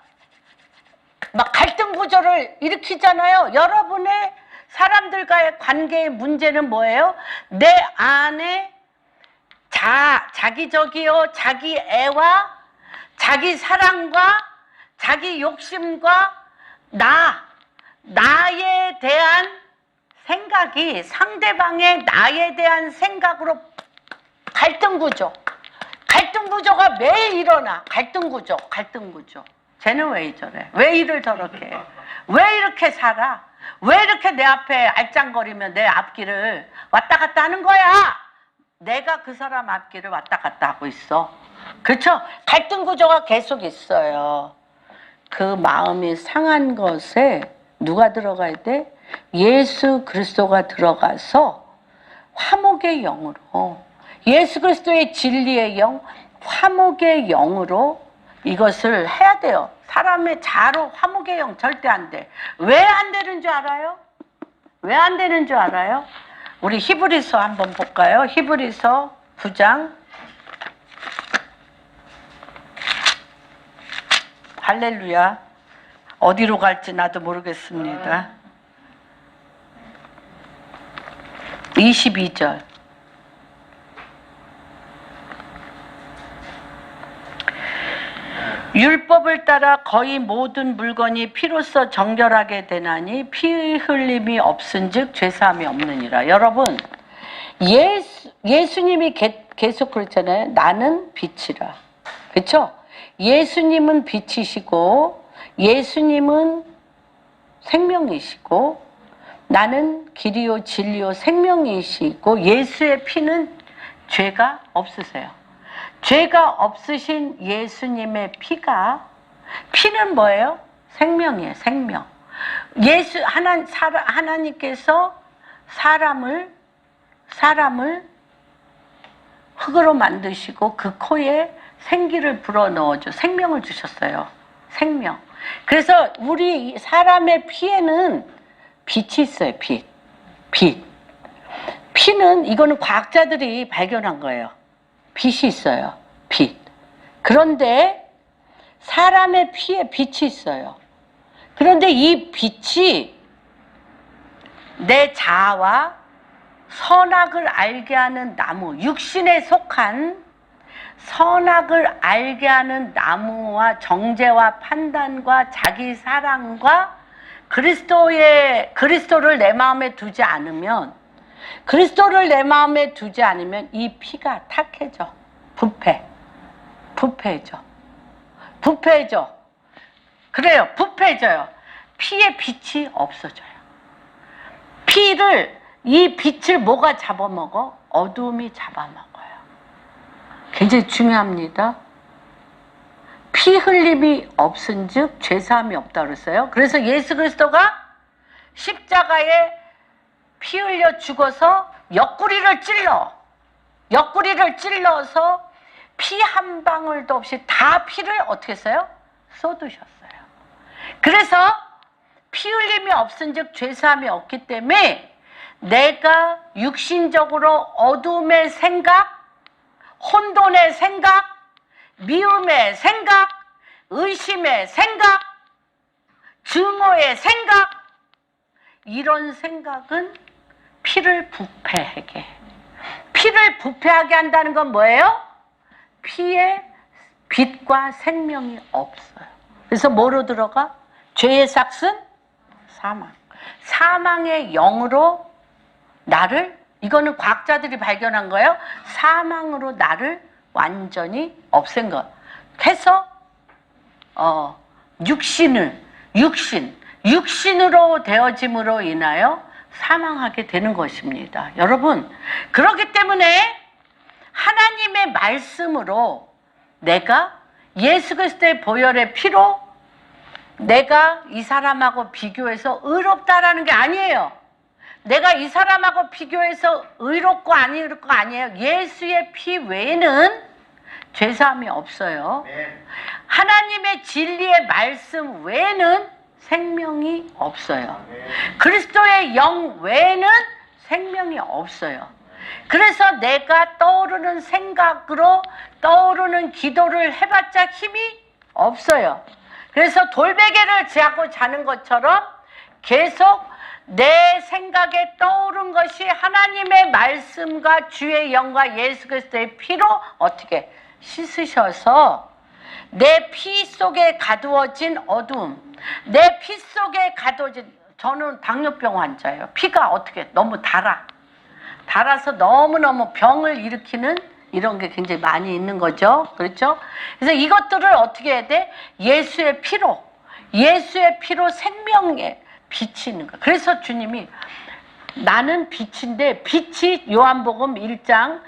막 갈등 구조를 일으키잖아요. 여러분의 사람들과의 관계의 문제는 뭐예요? 내 안에 자기적이요 자기 애와 자기 사랑과 자기 욕심과 나에 대한 생각이 상대방의 나에 대한 생각으로 갈등 구조가 매일 일어나. 갈등 구조. 쟤는 왜 이러래? 왜 일을 저렇게 해? 왜 이렇게 살아? 왜 이렇게 내 앞에 알짱거리며 내 앞길을 왔다 갔다 하는 거야? 내가 그 사람 앞길을 왔다 갔다 하고 있어. 그렇죠? 갈등 구조가 계속 있어요. 그 마음이 상한 것에 누가 들어가야 돼? 예수 그리스도가 들어가서 화목의 영으로 예수 그리스도의 진리의 영, 화목의 영으로 이것을 해야 돼요. 사람의 자로 화목의 영 절대 안 돼. 왜 안 되는 줄 알아요? 왜 안 되는 줄 알아요? 우리 히브리서 한번 볼까요? 히브리서 9장. 할렐루야. 어디로 갈지 나도 모르겠습니다. 22절. 율법을 따라 거의 모든 물건이 피로써 정결하게 되나니 피 흘림이 없은즉 죄사함이 없느니라. 여러분, 예수님이 계속 그랬잖아요. 나는 빛이라. 그렇죠? 예수님은 빛이시고 예수님은 생명이시고 나는 길이요 진리요 생명이시고 예수의 피는 죄가 없으세요. 죄가 없으신 예수님의 피는 뭐예요? 생명이에요. 생명. 하나님께서 사람을 흙으로 만드시고 그 코에 생기를 불어넣어줘 생명을 주셨어요. 생명. 그래서 우리 사람의 피에는 빛이 있어요. 빛. 피는 이거는 과학자들이 발견한 거예요. 빛이 있어요. 빛. 그런데 사람의 피에 빛이 있어요. 그런데 이 빛이 내 자아와 선악을 알게 하는 나무, 육신에 속한 선악을 알게 하는 나무와 정죄와 판단과 자기 사랑과 그리스도를 내 마음에 두지 않으면 이 피가 탁해져. 부패해져. 그래요. 부패해져요. 피의 빛이 없어져요. 이 빛을 뭐가 잡아먹어? 어두움이 잡아먹어요. 굉장히 중요합니다. 피 흘림이 없은즉 죄사함이 없다 그랬어요. 그래서 예수 그리스도가 십자가에 피 흘려 죽어서 옆구리를 찔러서 피 한 방울도 없이 다 피를 어떻게 했어요? 쏟으셨어요. 그래서 피 흘림이 없은즉 죄사함이 없기 때문에 내가 육신적으로 어둠의 생각, 혼돈의 생각, 미움의 생각, 의심의 생각, 증오의 생각, 이런 생각은 피를 부패하게. 피를 부패하게 한다는 건 뭐예요? 피에 빛과 생명이 없어요. 그래서 뭐로 들어가? 죄의 삭은 사망. 사망의 영으로 나를, 이거는 과학자들이 발견한 거예요. 사망으로 나를 완전히 없앤 것. 해서 육신으로 되어짐으로 인하여 사망하게 되는 것입니다. 여러분, 그렇기 때문에 하나님의 말씀으로 내가 예수 그리스도의 보혈의 피로 내가 이 사람하고 비교해서 의롭다라는 게 아니에요. 내가 이 사람하고 비교해서 의롭고 안 의롭고 아니에요. 예수의 피 외에는 죄사함이 없어요. 하나님의 진리의 말씀 외에는 생명이 없어요. 그리스도의 영 외에는 생명이 없어요. 그래서 내가 떠오르는 생각으로 떠오르는 기도를 해봤자 힘이 없어요. 그래서 돌베개를 쥐고 자는 것처럼 계속 내 생각에 떠오른 것이 하나님의 말씀과 주의 영과 예수 그리스도의 피로 어떻게 씻으셔서 내 피 속에 가두어진 어두움, 내 피 속에 가두어진, 저는 당뇨병 환자예요. 피가 어떻게 너무 달아서 너무너무 병을 일으키는 이런 게 굉장히 많이 있는 거죠. 그렇죠? 그래서 이것들을 어떻게 해야 돼? 예수의 피로 생명에 빛이 있는 거예요. 그래서 주님이 나는 빛인데, 빛이 요한복음 1장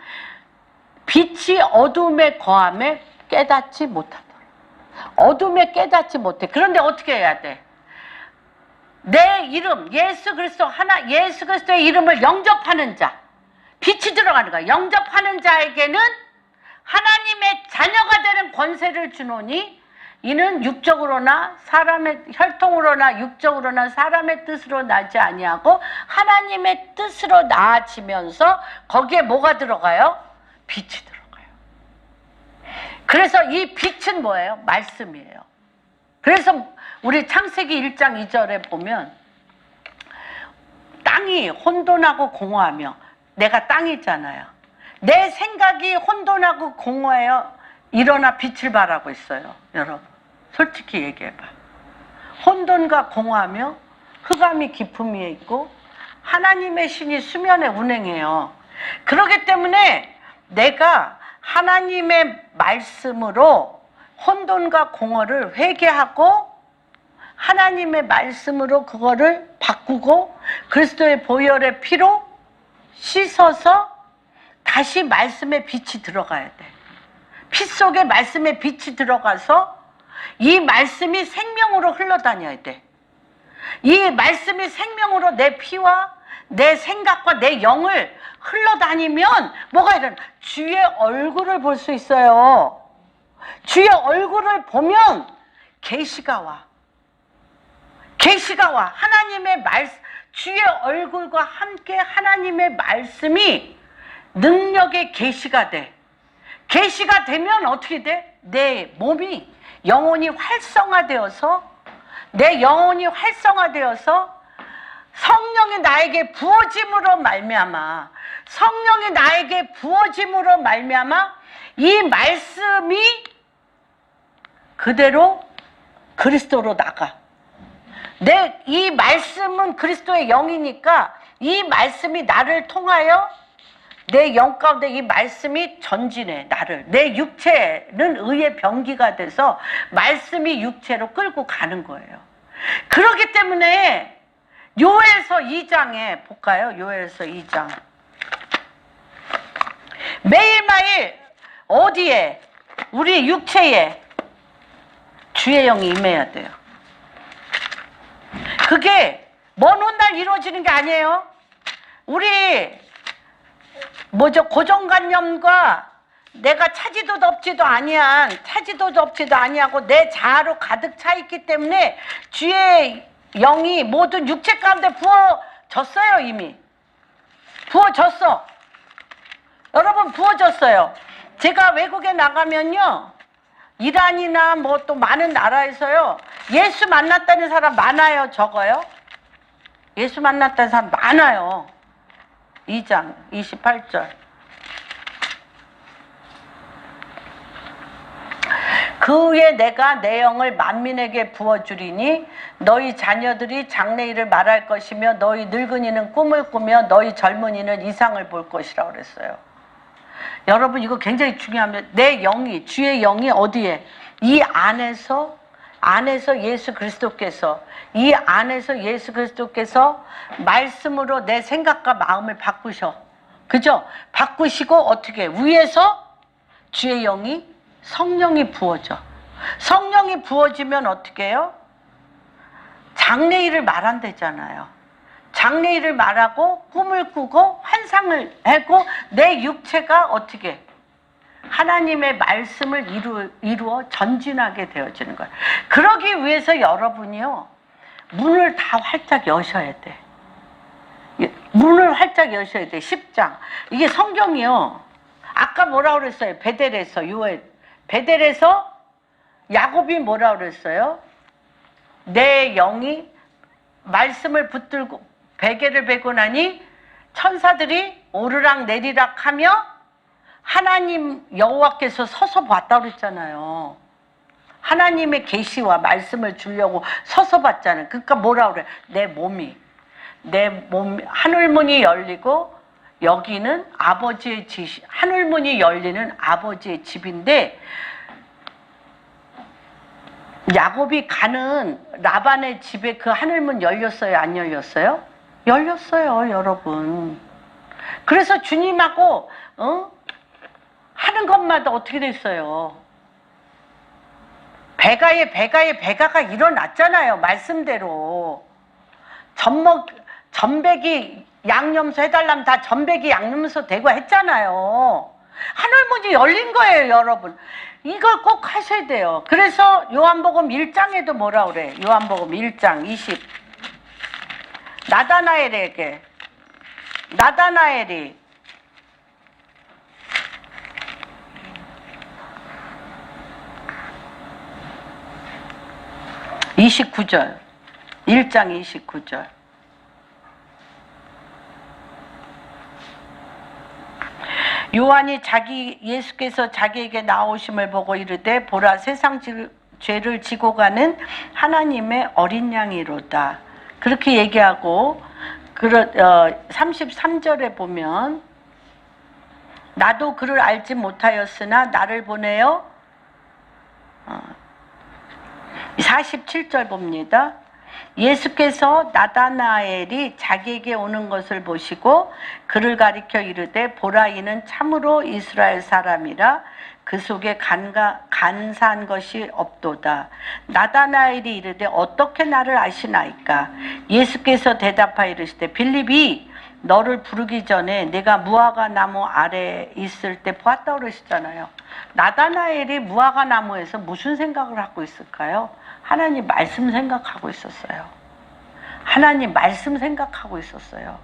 빛이 어둠에 거함에 깨닫지 못하더라. 어둠에 깨닫지 못해. 그런데 어떻게 해야 돼? 내 이름 예수 그리스도의 이름을 영접하는 자, 빛이 들어가는 거야. 영접하는 자에게는 하나님의 자녀가 되는 권세를 주노니 이는 육적으로나 사람의 혈통으로나 육적으로나 사람의 뜻으로 나지 아니하고 하나님의 뜻으로 나아지면서 거기에 뭐가 들어가요? 빛이 들어가요. 그래서 이 빛은 뭐예요? 말씀이에요. 그래서 우리 창세기 1장 2절에 보면 땅이 혼돈하고 공허하며, 내가 땅이잖아요. 내 생각이 혼돈하고 공허해요. 일어나 빛을 발하고 있어요. 여러분, 솔직히 얘기해봐. 혼돈과 공허하며 흑암이 깊음 위에 있고 하나님의 신이 수면에 운행해요. 그렇기 때문에 내가 하나님의 말씀으로 혼돈과 공허를 회개하고 하나님의 말씀으로 그거를 바꾸고 그리스도의 보혈의 피로 씻어서 다시 말씀의 빛이 들어가야 돼. 피 속에 말씀의 빛이 들어가서 이 말씀이 생명으로 흘러다녀야 돼. 이 말씀이 생명으로 내 피와 내 생각과 내 영을 흘러다니면 뭐가 일어나? 주의 얼굴을 볼 수 있어요. 주의 얼굴을 보면 계시가 와. 계시가 와. 하나님의 말씀, 주의 얼굴과 함께 하나님의 말씀이 능력의 계시가 돼. 계시가 되면 어떻게 돼? 내 몸이 영혼이 활성화되어서 내 영혼이 활성화되어서 성령이 나에게 부어짐으로 말미암아 성령이 나에게 부어짐으로 말미암아 이 말씀이 그대로 그리스도로 나가. 이 말씀은 그리스도의 영이니까 이 말씀이 나를 통하여 내 영 가운데 이 말씀이 전진해 나를. 내 육체는 의의 병기가 돼서 말씀이 육체로 끌고 가는 거예요. 그렇기 때문에 요엘서 2장에 볼까요? 요엘서 2장. 매일매일 어디에? 우리 육체에 주의 영이 임해야 돼요. 그게 먼 훗날 이루어지는 게 아니에요. 우리 고정관념과 내가 차지도 덥지도 아니하고 내 자아로 가득 차 있기 때문에 주의 영이 모든 육체 가운데 부어졌어요. 이미 부어졌어. 여러분 부어졌어요. 제가 외국에 나가면요, 이란이나 뭐 또 많은 나라에서요, 예수 만났다는 사람 많아요? 적어요? 예수 만났다는 사람 많아요. 2장 28절. 그 후에 내가 내 영을 만민에게 부어주리니 너희 자녀들이 장래일을 말할 것이며 너희 늙은이는 꿈을 꾸며 너희 젊은이는 이상을 볼 것이라 그랬어요. 여러분 이거 굉장히 중요합니다. 내 영이, 주의 영이 어디에? 이 안에서 예수 그리스도께서, 이 안에서 예수 그리스도께서 말씀으로 내 생각과 마음을 바꾸셔. 그죠? 바꾸시고 어떻게? 위에서 주의 영이, 성령이 부어져. 성령이 부어지면 어떻게 해요? 장래일을 말한대잖아요. 장래일을 말하고 꿈을 꾸고 환상을 하고 내 육체가 어떻게? 하나님의 말씀을 이루어 전진하게 되어지는 거예요. 그러기 위해서 여러분이요, 문을 다 활짝 여셔야 돼. 문을 활짝 여셔야 돼. 10장. 이게 성경이요. 아까 뭐라 그랬어요? 베델에서, 베델에서 야곱이 뭐라 그랬어요? 내 영이 말씀을 붙들고 베개를 베고 나니 천사들이 오르락 내리락 하며 하나님 여호와께서 서서 봤다 그랬잖아요. 하나님의 계시와 말씀을 주려고 서서 봤잖아요. 그러니까 뭐라 그래? 내 몸, 하늘문이 열리고 여기는 아버지의 집, 하늘문이 열리는 아버지의 집인데, 야곱이 가는 라반의 집에 그 하늘문 열렸어요? 안 열렸어요? 열렸어요, 여러분. 그래서 주님하고 하는 것마다 어떻게 됐어요? 배가가 일어났잖아요. 말씀대로. 전백이 양념소 해달라면 다 전백이 양념소 되고 했잖아요. 하늘문이 열린 거예요, 여러분. 이걸 꼭 하셔야 돼요. 그래서 요한복음 1장에도 뭐라 그래? 요한복음 1장 20. 나다나엘이 29절. 1장 29절. 요한이 예수께서 자기에게 나오심을 보고 이르되 보라 세상 죄를 지고 가는 하나님의 어린 양이로다. 그렇게 얘기하고 33절에 보면 나도 그를 알지 못하였으나 나를 보내어 47절 봅니다. 예수께서 나다나엘이 자기에게 오는 것을 보시고 그를 가리켜 이르되 보라 이는 참으로 이스라엘 사람이라 그 속에 간사한 것이 없도다. 나다나엘이 이르되 어떻게 나를 아시나이까? 예수께서 대답하여 이르시되 빌립이 너를 부르기 전에 내가 무화과 나무 아래에 있을 때 보았다 그러시잖아요. 나다나엘이 무화과 나무에서 무슨 생각을 하고 있을까요? 하나님 말씀 생각하고 있었어요. 하나님 말씀 생각하고 있었어요.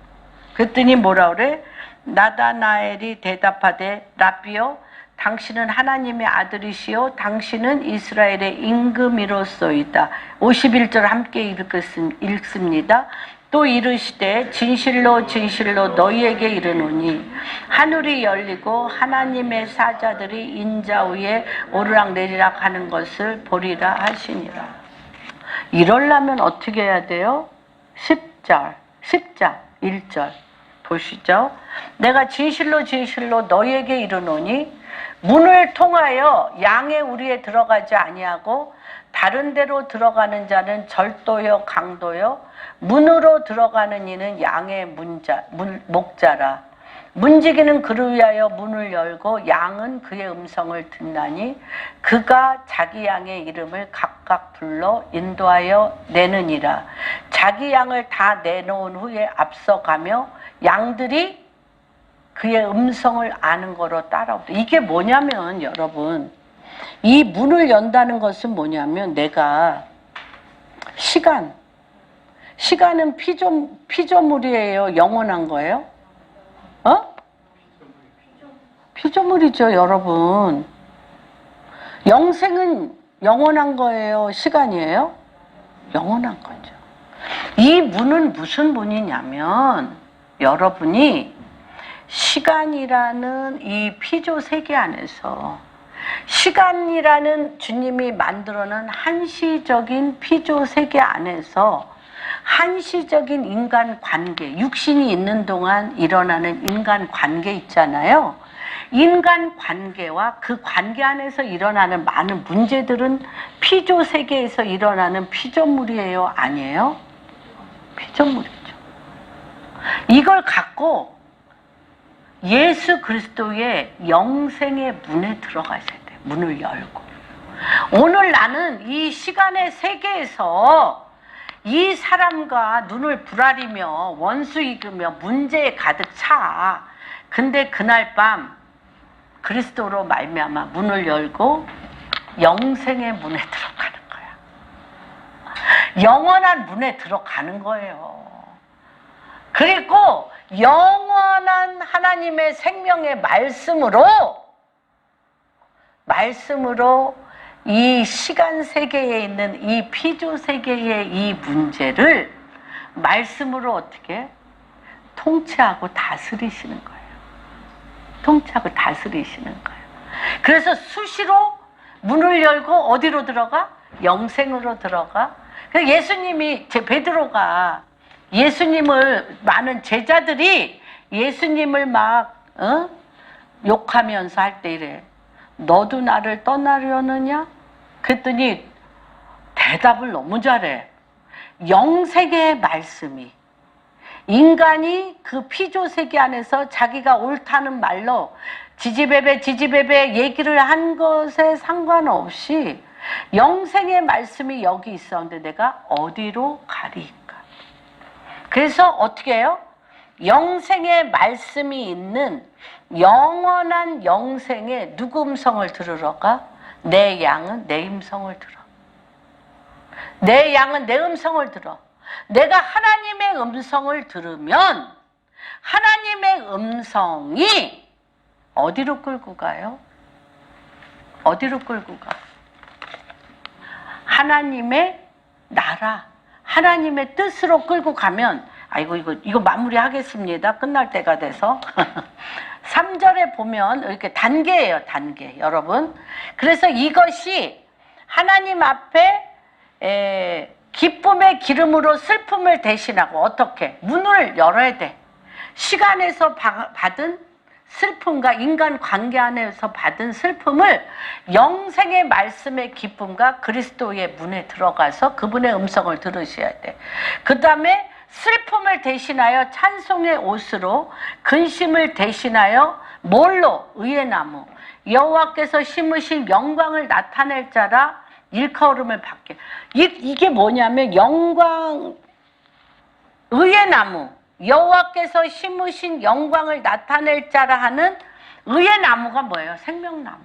그랬더니 뭐라 그래? 나다나엘이 대답하되 라비여 당신은 하나님의 아들이시요 당신은 이스라엘의 임금이로소이다. 51절 함께 읽습니다. 또 이르시되 진실로 진실로 너희에게 이르노니 하늘이 열리고 하나님의 사자들이 인자 위에 오르락내리락 하는 것을 보리라 하시니라. 이러려면 어떻게 해야 돼요? 10장 1절 보시죠. 내가 진실로 진실로 너희에게 이르노니 문을 통하여 양의 우리에 들어가지 아니하고 다른 데로 들어가는 자는 절도요 강도요 문으로 들어가는 이는 양의 목자라. 문지기는 그를 위하여 문을 열고 양은 그의 음성을 듣나니 그가 자기 양의 이름을 각각 불러 인도하여 내느니라. 자기 양을 다 내놓은 후에 앞서가며 양들이 그의 음성을 아는 거로 따라오다. 이게 뭐냐면 여러분, 이 문을 연다는 것은 뭐냐면 내가 시간은 피조물이에요? 영원한 거예요? 피조물이죠, 여러분. 영생은 영원한 거예요? 시간이에요? 영원한 거죠. 이 문은 무슨 문이냐면 여러분이 시간이라는 이 피조 세계 안에서 시간이라는 주님이 만들어낸 한시적인 피조 세계 안에서 한시적인 인간 관계, 육신이 있는 동안 일어나는 인간 관계 있잖아요. 인간 관계와 그 관계 안에서 일어나는 많은 문제들은 피조 세계에서 일어나는 피조물이에요? 아니에요? 피조물이죠. 이걸 갖고 예수 그리스도의 영생의 문에 들어가셔야 돼요. 문을 열고. 오늘 나는 이 시간의 세계에서 이 사람과 눈을 부라리며 원수 이기며 문제에 가득 차. 근데 그날 밤 그리스도로 말미암아 문을 열고 영생의 문에 들어가는 거야. 영원한 문에 들어가는 거예요. 그리고 영원한 하나님의 생명의 말씀으로 이 시간 세계에 있는 이 피조 세계의 이 문제를 말씀으로 어떻게 통치하고 다스리시는 거예요. 통치하고 다스리시는 거예요. 그래서 수시로 문을 열고 어디로 들어가? 영생으로 들어가. 그래서 예수님이 베드로가 예수님을 많은 제자들이 예수님을 막 욕하면서 할 때 이래. 너도 나를 떠나려느냐? 그랬더니 대답을 너무 잘해. 영생의 말씀이 인간이 그 피조 세계 안에서 자기가 옳다는 말로 지지배배 얘기를 한 것에 상관없이 영생의 말씀이 여기 있었는데 내가 어디로 가리까? 그래서 어떻게 해요? 영생의 말씀이 있는 영원한 영생에 누구 음성을 들으러 가? 내 양은 내 음성을 들어. 내 양은 내 음성을 들어. 내가 하나님의 음성을 들으면 하나님의 음성이 어디로 끌고 가요? 어디로 끌고 가? 하나님의 나라, 하나님의 뜻으로 끌고 가면 이거 마무리하겠습니다. 끝날 때가 돼서 3절에 보면 이렇게 단계예요, 단계. 여러분. 그래서 이것이 하나님 앞에 기쁨의 기름으로 슬픔을 대신하고 어떻게? 문을 열어야 돼. 시간에서 받은 슬픔과 인간 관계 안에서 받은 슬픔을 영생의 말씀의 기쁨과 그리스도의 문에 들어가서 그분의 음성을 들으셔야 돼. 그 다음에 슬픔을 대신하여 찬송의 옷으로, 근심을 대신하여 뭘로? 의의 나무. 여호와께서 심으신 영광을 나타낼 자라 일컬음을 받게. 이게 뭐냐면 영광, 의의 나무. 여호와께서 심으신 영광을 나타낼 자라 하는 의의 나무가 뭐예요? 생명나무.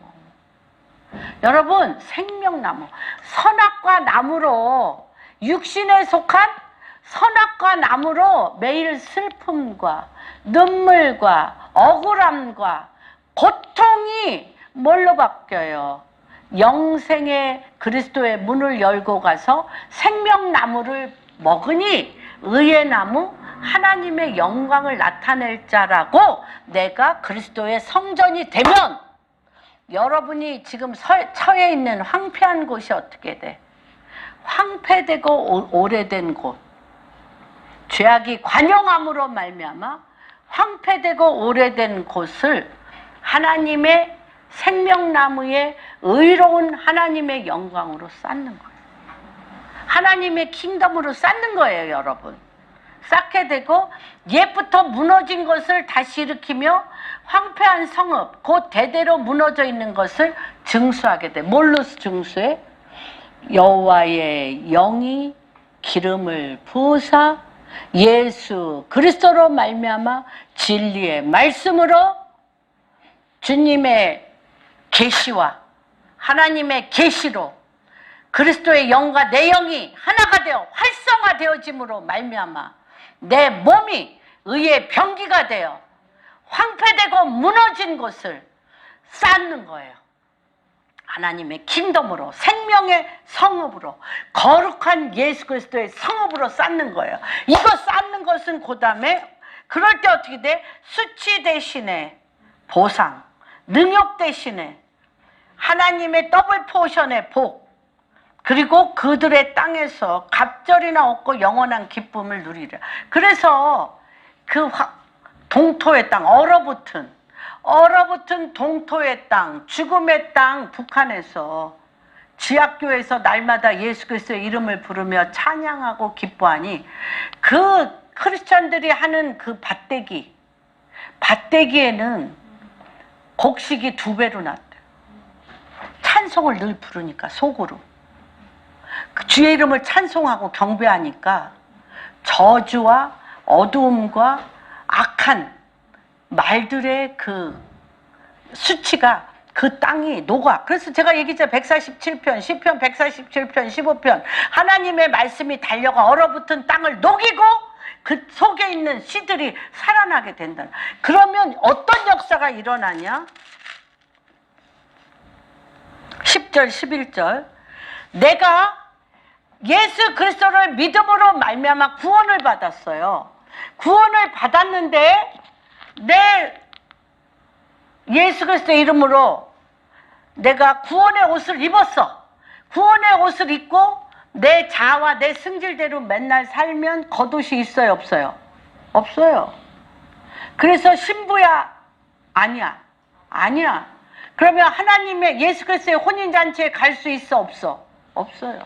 여러분, 생명나무. 선악과 나무로, 육신에 속한 선악과 나무로 매일 슬픔과 눈물과 억울함과 고통이 뭘로 바뀌어요? 영생의 그리스도의 문을 열고 가서 생명나무를 먹으니 의의 나무, 하나님의 영광을 나타낼 자라고 내가 그리스도의 성전이 되면 여러분이 지금 처해 있는 황폐한 곳이 어떻게 돼? 황폐되고 오래된 곳, 죄악이 관영함으로 말미암아 황폐되고 오래된 곳을 하나님의 생명나무의 의로운 하나님의 영광으로 쌓는 거예요. 하나님의 킹덤으로 쌓는 거예요, 여러분. 쌓게 되고 옛부터 무너진 것을 다시 일으키며 황폐한 성읍, 곧 대대로 무너져 있는 것을 증수하게 돼. 뭘로 증수해? 여호와의 영이 기름을 부으사 예수 그리스도로 말미암아 진리의 말씀으로 주님의 계시와 하나님의 계시로 그리스도의 영과 내 영이 하나가 되어 활성화되어짐으로 말미암아 내 몸이 의의 병기가 되어 황폐되고 무너진 곳을 쌓는 거예요. 하나님의 킹덤으로, 생명의 성읍으로, 거룩한 예수 그리스도의 성읍으로 쌓는 거예요. 이거 쌓는 것은 그 다음에 그럴 때 어떻게 돼? 수치 대신에 보상, 능욕 대신에 하나님의 더블 포션의 복, 그리고 그들의 땅에서 갑절이나 얻고 영원한 기쁨을 누리라. 그래서 그 동토의 땅, 얼어붙은 동토의 땅, 죽음의 땅, 북한에서 지하교에서 날마다 예수 그리스도의 이름을 부르며 찬양하고 기뻐하니 그 크리스찬들이 하는 그 밭대기에는 곡식이 2배로 났대요. 찬송을 늘 부르니까 속으로. 그 주의 이름을 찬송하고 경배하니까 저주와 어두움과 악한 말들의 그 수치가 그 땅이 녹아. 그래서 제가 얘기했죠. 147편, 시편 147편, 15편 하나님의 말씀이 달려가 얼어붙은 땅을 녹이고 그 속에 있는 씨들이 살아나게 된다. 그러면 어떤 역사가 일어나냐? 10절, 11절 내가 예수 그리스도를 믿음으로 말미암아 구원을 받았어요. 구원을 받았는데 내 예수 그리스도의 이름으로 내가 구원의 옷을 입었어. 구원의 옷을 입고 내 자아와 내 승질대로 맨날 살면 겉옷이 있어요, 없어요? 없어요. 그래서 신부야? 아니야. 아니야. 그러면 하나님의 예수 그리스도의 혼인잔치에 갈 수 있어, 없어? 없어요.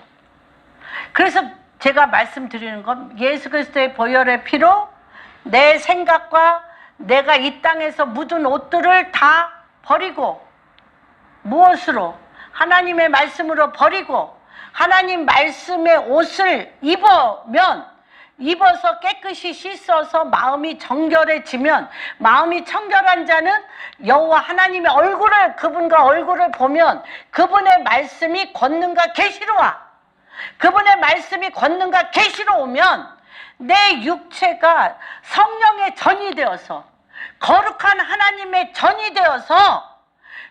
그래서 제가 말씀드리는 건 예수 그리스도의 보혈의 피로 내 생각과 내가 이 땅에서 묻은 옷들을 다 버리고 무엇으로? 하나님의 말씀으로 버리고 하나님 말씀의 옷을 입어서 깨끗이 씻어서 마음이 정결해지면 마음이 청결한 자는 여호와 하나님의 얼굴을 그분과 얼굴을 보면 그분의 말씀이 권능과 계시로 와. 그분의 말씀이 권능과 계시로 오면 내 육체가 성령의 전이 되어서 거룩한 하나님의 전이 되어서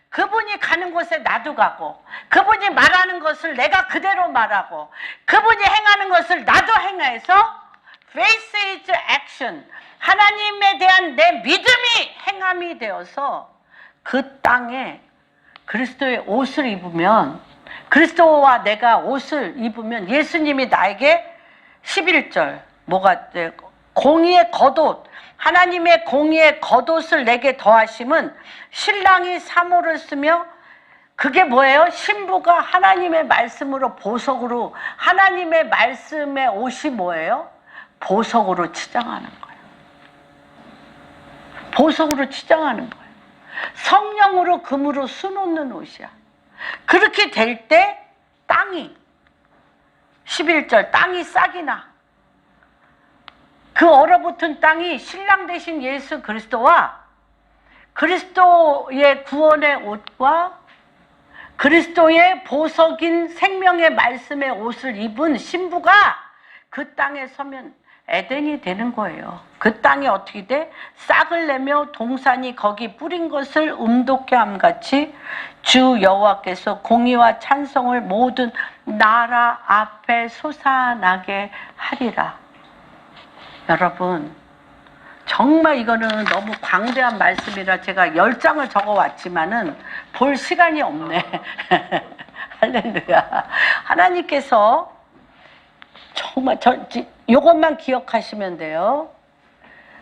그분이 가는 곳에 나도 가고 그분이 말하는 것을 내가 그대로 말하고 그분이 행하는 것을 나도 행해서 faith is action, 하나님에 대한 내 믿음이 행함이 되어서 그 땅에 그리스도의 옷을 입으면 그리스도와 내가 옷을 입으면 예수님이 나에게 11절 뭐가 돼? 공의의 겉옷, 하나님의 공의의 겉옷을 내게 더하심은 신랑이 사모를 쓰며 그게 뭐예요? 신부가 하나님의 말씀으로 보석으로 하나님의 말씀의 옷이 뭐예요? 보석으로 치장하는 거예요. 보석으로 치장하는 거예요. 성령으로 금으로 수놓는 옷이야. 그렇게 될 때 땅이 11절 땅이 싹이 나. 그 얼어붙은 땅이 신랑 되신 예수 그리스도와 그리스도의 구원의 옷과 그리스도의 보석인 생명의 말씀의 옷을 입은 신부가 그 땅에 서면 에덴이 되는 거예요. 그 땅이 어떻게 돼? 싹을 내며 동산이 거기 뿌린 것을 음독케 함같이 주 여호와께서 공의와 찬송을 모든 나라 앞에 솟아나게 하리라. 여러분, 정말 이거는 너무 광대한 말씀이라 제가 10장을 적어왔지만은 볼 시간이 없네. 할렐루야. 하나님께서 정말 이것만 기억하시면 돼요.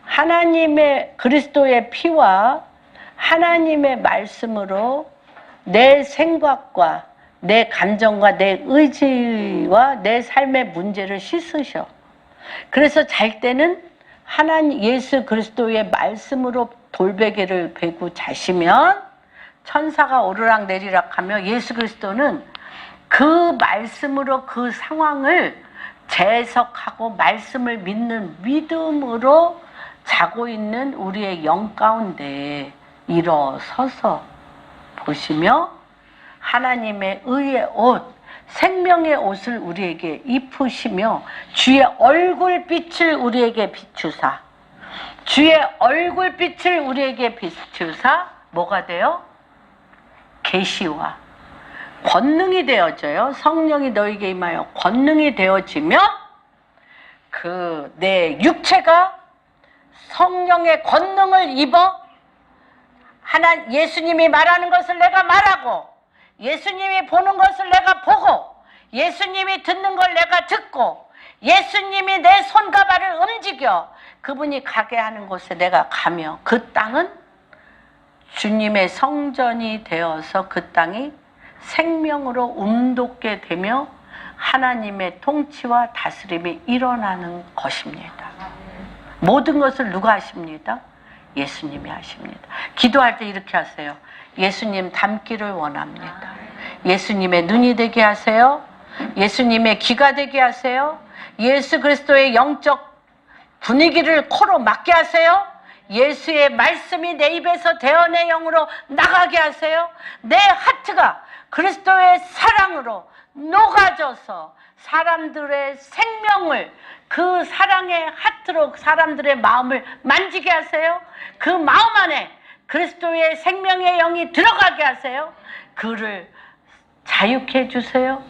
하나님의 그리스도의 피와 하나님의 말씀으로 내 생각과 내 감정과 내 의지와 내 삶의 문제를 씻으셔. 그래서 잘 때는 하나님 예수 그리스도의 말씀으로 돌베개를 베고 자시면 천사가 오르락 내리락 하며 예수 그리스도는 그 말씀으로 그 상황을 재해석하고 말씀을 믿는 믿음으로 자고 있는 우리의 영 가운데 일어서서 보시며 하나님의 의의 옷, 생명의 옷을 우리에게 입히시며 주의 얼굴빛을 우리에게 비추사, 주의 얼굴빛을 우리에게 비추사 뭐가 돼요? 계시와 권능이 되어져요. 성령이 너에게 임하여 권능이 되어지며 그 내 육체가 성령의 권능을 입어 예수님이 말하는 것을 내가 말하고 예수님이 보는 것을 내가 보고 예수님이 듣는 걸 내가 듣고 예수님이 내 손과 발을 움직여 그분이 가게 하는 곳에 내가 가며 그 땅은 주님의 성전이 되어서 그 땅이 생명으로 움돋게 되며 하나님의 통치와 다스림이 일어나는 것입니다. 모든 것을 누가 하십니다? 예수님이 하십니다. 기도할 때 이렇게 하세요. 예수님 닮기를 원합니다. 예수님의 눈이 되게 하세요. 예수님의 귀가 되게 하세요. 예수 그리스도의 영적 분위기를 코로 맡게 하세요. 예수의 말씀이 내 입에서 대언의 영으로 나가게 하세요. 내 하트가 그리스도의 사랑으로 녹아져서 사람들의 생명을 그 사랑의 하트로 사람들의 마음을 만지게 하세요. 그 마음 안에 그리스도의 생명의 영이 들어가게 하세요. 그를 자유케 해주세요.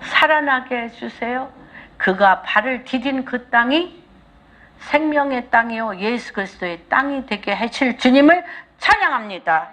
살아나게 해주세요. 그가 발을 디딘 그 땅이 생명의 땅이요 예수 그리스도의 땅이 되게 하실 주님을 찬양합니다.